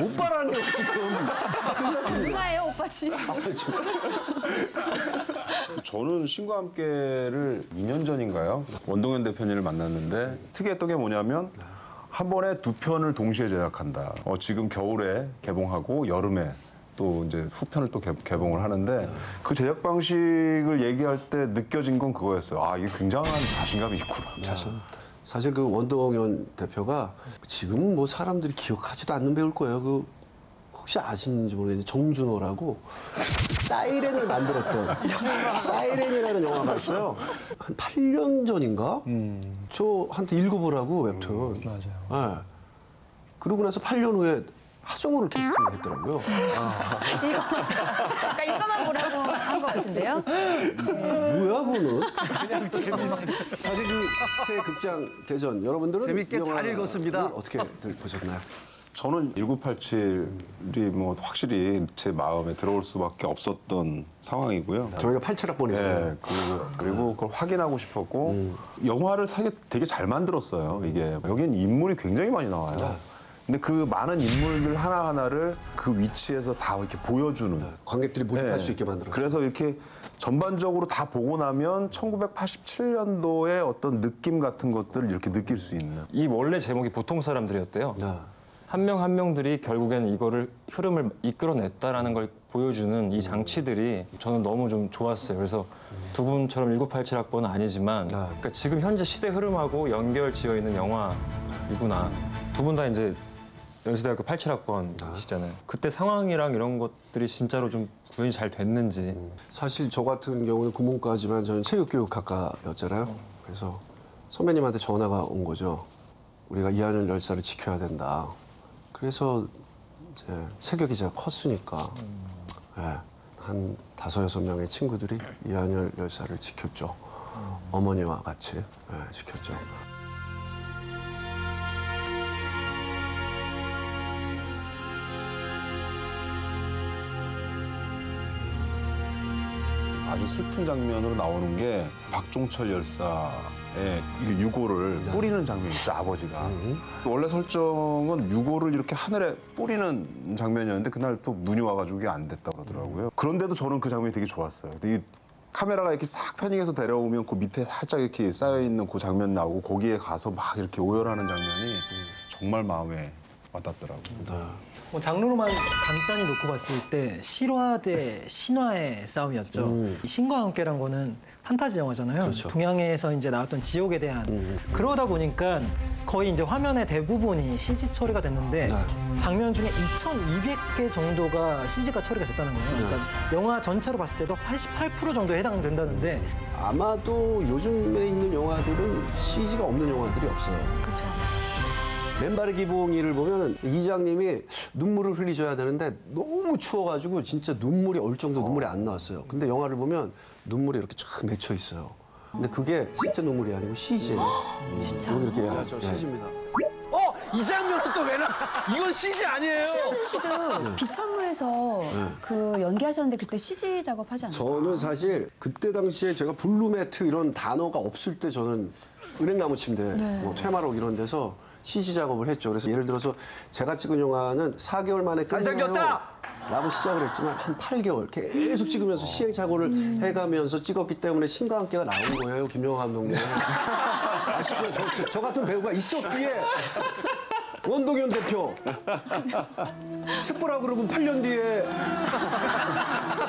오빠라는 거 지금. 누가예요, 오빠 지금? 저는 신과 함께를 2년 전인가요? 원동현 대표님을 만났는데 특이했던 게 뭐냐면 한 번에 2편을 동시에 제작한다. 지금 겨울에 개봉하고 여름에 또 이제 후편을 또 개봉을 하는데 그 제작 방식을 얘기할 때 느껴진 건 그거였어요. 아, 이게 굉장한 자신감이 있구나. 사실 그 원동현 대표가 지금은 뭐 사람들이 기억하지도 않는 배우일 거예요. 그 혹시 아시는지 모르겠는데 정준호라고 사이렌을 만들었던 사이렌이라는 영화가 있어요. 한 8년 전인가? 저한테 읽어보라고 웹툰. 맞아요. 네. 그러고 나서 8년 후에 하정우를 캐스팅을 했더라고요. 그러니까 이거만 보라고 한 것 같은데요? 뭐야 그거는? 그냥 사실 그 새 극장 대전 여러분들은 재밌게 잘 읽었습니다. 어떻게들 보셨나요? 저는 1987이 뭐 확실히 제 마음에 들어올 수밖에 없었던 상황이고요. 저희가 87학번이잖아요. 네, 그리고 그걸 확인하고 싶었고 영화를 사실 되게 잘 만들었어요. 이게 여기는 인물이 굉장히 많이 나와요. 근데 그 많은 인물들 하나하나를 그 위치에서 다 이렇게 보여주는 관객들이 몰입할 수 있게 만들었어요. 그래서 이렇게 전반적으로 다 보고 나면 1987년도의 어떤 느낌 같은 것들을 이렇게 느낄 수 있는. 이 원래 제목이 보통 사람들이었대요. 한 명 한 명들이 결국에는 이거를 흐름을 이끌어냈다라는 걸 보여주는 이 장치들이 저는 너무 좀 좋았어요. 그래서 두 분처럼 1987학번은 아니지만 그러니까 지금 현재 시대 흐름하고 연결 지어 있는 영화이구나. 두 분 다 이제 연세대학교 87학번이시잖아요. 그때 상황이랑 이런 것들이 진짜로 좀 구현이 잘 됐는지. 사실 저 같은 경우는 국문과지만 저는 체육교육학과였잖아요. 그래서 선배님한테 전화가 온 거죠. 우리가 이한열 열사를 지켜야 된다. 그래서 이제 체격이 제가 컸으니까 한 5-6명의 친구들이 이한열 열사를 지켰죠. 어머니와 같이 지켰죠. 아주 슬픈 장면으로 나오는 게 박종철 열사의 유골을 뿌리는 장면이 있죠, 아버지가. 원래 설정은 유골을 이렇게 하늘에 뿌리는 장면이었는데 그날 또 눈이 와가지고 이게 안 됐다고 그러더라고요. 그런데도 저는 그 장면이 되게 좋았어요. 근데 이 카메라가 이렇게 싹 패닝해서 내려오면 그 밑에 살짝 이렇게 쌓여있는 그 장면 나오고 거기에 가서 막 이렇게 오열하는 장면이 정말 마음에 와닿더라고요. 뭐 장르로만 간단히 놓고 봤을 때 실화 대 신화의 싸움이었죠. 신과 함께란 거는 판타지 영화잖아요. 그렇죠. 동양에서 이제 나왔던 지옥에 대한 그러다 보니까 거의 이제 화면의 대부분이 CG 처리가 됐는데 장면 중에 2,200개 정도가 CG가 처리가 됐다는 거예요. 그러니까 영화 전체로 봤을 때도 88% 정도에 해당된다는데 아마도 요즘에 있는 영화들은 CG가 없는 영화들이 없어요. 그렇죠. 맨발의 기봉이를 보면 이장님이 눈물을 흘리셔야 되는데 너무 추워가지고 진짜 눈물이 얼 정도 눈물이 안 나왔어요. 근데 영화를 보면 눈물이 이렇게 쫙 맺혀 있어요. 근데 그게 실제 눈물이 아니고 CG예요. 진짜? 이렇게 해야죠. CG입니다. 이 장면은 또 왜 나? 이건 CG 아니에요. 신현준 씨도 비천무에서 그 연기하셨는데 그때 CG 작업하지 않았어요? 저는 사실 그때 당시에 제가 블루매트 이런 단어가 없을 때 저는 은행나무 침대, 뭐 퇴마록 이런 데서 CG 작업을 했죠. 그래서 예를 들어서 제가 찍은 영화는 4개월 만에 끝나요 라고 시작을 했지만 한 8개월 계속 찍으면서 시행착오를 해가면서 찍었기 때문에 신과 함께가 나온 거예요. 김영하 감독님. 아시죠? 저 같은 배우가 있었기에 원동현 대표. 책보라 그러고 8년 뒤에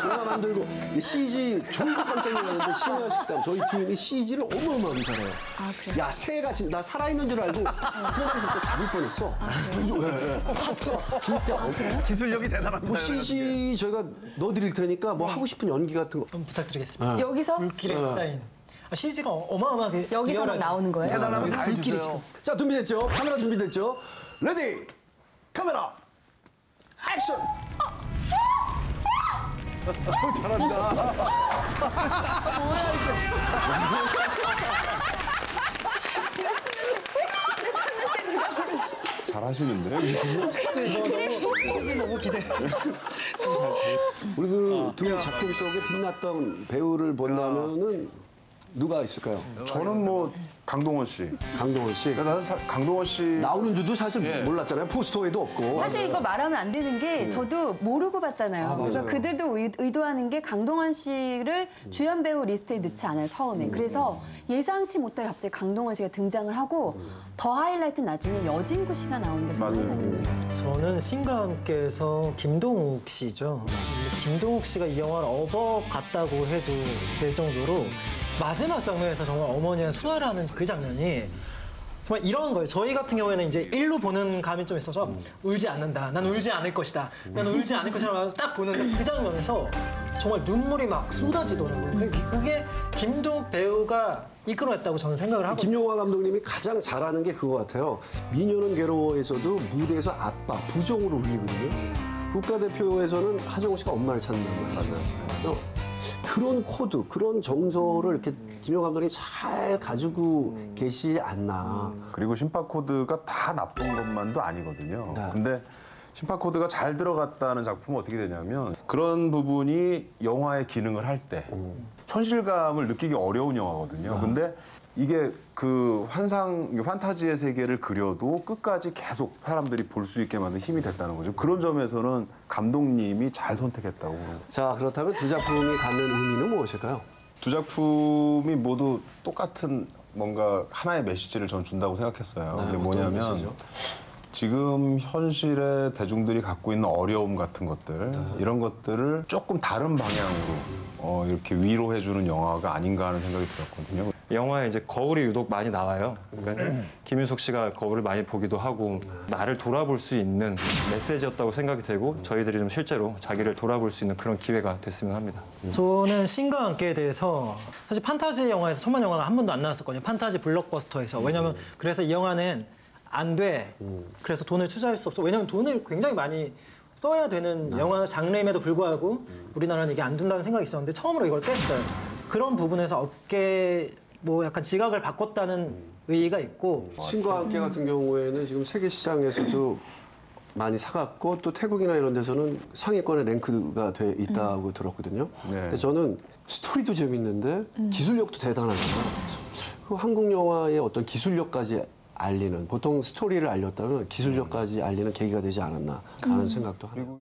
영화 만들고 CG 정말 깜짝 놀랐는데 심야식당 저희 팀이 CG를 어마어마하게 잘해요. 아, 그래요? 야, 새가 나 살아있는 줄 알고 생각해서 잡을 뻔했어. 진짜 기술력이 대단합니다. 뭐 CG 저희가 넣어드릴 테니까 뭐 하고 싶은 연기 같은 거 부탁드리겠습니다. 여기서? 불길의 흡사인. CG가 어마어마하게 여기서 막 나오는 거예요? 대단하면 다 해주세요. 자, 준비됐죠? 카메라 준비됐죠? 레디, 카메라, 액션! 잘한다. 뭐야 잘하시는데? 너무 기대. 우리 그 두 작품 속에 빛났던 배우를 본다면은 누가 있을까요? 저는 뭐 강동원 씨. 강동원 씨. 나는 강동원 씨 나오는 줄도 사실 예. 몰랐잖아요. 포스터에도 없고. 사실 이거 말하면 안 되는 게 저도 모르고 봤잖아요. 그래서 맞아요. 그들도 의도하는 게 강동원 씨를 주연 배우 리스트에 넣지 않아요, 처음에. 그래서 예상치 못하게 갑자기 강동원 씨가 등장을 하고 더 하이라이트는 나중에 여진구 씨가 나오는 게 정말 하이라이트예요. 저는 신과 함께해서 김동욱 씨죠. 김동욱 씨가 이 영화를 업어 갔다고 해도 될 정도로 마지막 장면에서 정말 어머니가 수화를 하는 그 장면이 정말 이런 거예요. 저희 같은 경우에는 이제 일로 보는 감이 좀 있어서 울지 않는다. 난 울지 않을 것이다. 난 울지 않을 것이라고 딱 보는데 그 장면에서 정말 눈물이 막 쏟아지더라고요. 그게 김동욱 배우가 이끌어냈다고 저는 생각을 하고. 김용화 감독님이 가장 잘하는 게 그거 같아요. 미녀는 괴로워에서도 무대에서 아빠, 부정으로 울리거든요. 국가대표에서는 하정우 씨가 엄마를 찾는단 말이에요. 그런 코드, 그런 정서를 이렇게 김용화 감독님이 잘 가지고 계시지 않나. 그리고 심파코드가 다 나쁜 것만도 아니거든요. 근데 심파코드가 잘 들어갔다는 작품은 어떻게 되냐면 그런 부분이 영화의 기능을 할 때 현실감을 느끼기 어려운 영화거든요. 근데 이게 그 판타지의 세계를 그려도 끝까지 계속 사람들이 볼 수 있게 만든 힘이 됐다는 거죠. 그런 점에서는 감독님이 잘 선택했다고. 자, 그렇다면 두 작품이 갖는 의미는 무엇일까요? 두 작품이 모두 똑같은 뭔가 하나의 메시지를 전 준다고 생각했어요. 그게 뭐냐면 메시지죠? 지금 현실의 대중들이 갖고 있는 어려움 같은 것들 이런 것들을 조금 다른 방향으로 이렇게 위로해주는 영화가 아닌가 하는 생각이 들었거든요. 영화에 이제 거울이 유독 많이 나와요. 그러니까 김윤석 씨가 거울을 많이 보기도 하고 나를 돌아볼 수 있는 메시지였다고 생각이 되고 저희들이 좀 실제로 자기를 돌아볼 수 있는 그런 기회가 됐으면 합니다. 저는 신과 함께에 대해서 사실 판타지 영화에서 천만 영화가 한 번도 안 나왔었거든요. 판타지 블록버스터에서. 왜냐하면 그래서 이 영화는 안 돼. 그래서 돈을 투자할 수 없어. 왜냐하면 돈을 굉장히 많이 써야 되는 영화 장르임에도 불구하고 우리나라는 이게 안 된다는 생각이 있었는데 처음으로 이걸 뺐어요. 그런 부분에서 어깨 뭐 약간 지각을 바꿨다는 의의가 있고. 신과 함께 같은 경우에는 지금 세계 시장에서도 많이 사갔고 또 태국이나 이런 데서는 상위권에 랭크가 돼 있다고 들었거든요. 근데 저는 스토리도 재밌는데 기술력도 대단하잖아요. 그 한국 영화의 어떤 기술력까지 알리는, 보통 스토리를 알렸다면 기술력까지 알리는 계기가 되지 않았나 하는 생각도 합니다.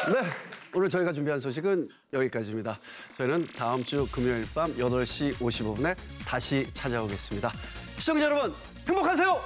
네, 오늘 저희가 준비한 소식은 여기까지입니다. 저희는 다음 주 금요일 밤 8시 55분에 다시 찾아오겠습니다. 시청자 여러분, 행복하세요!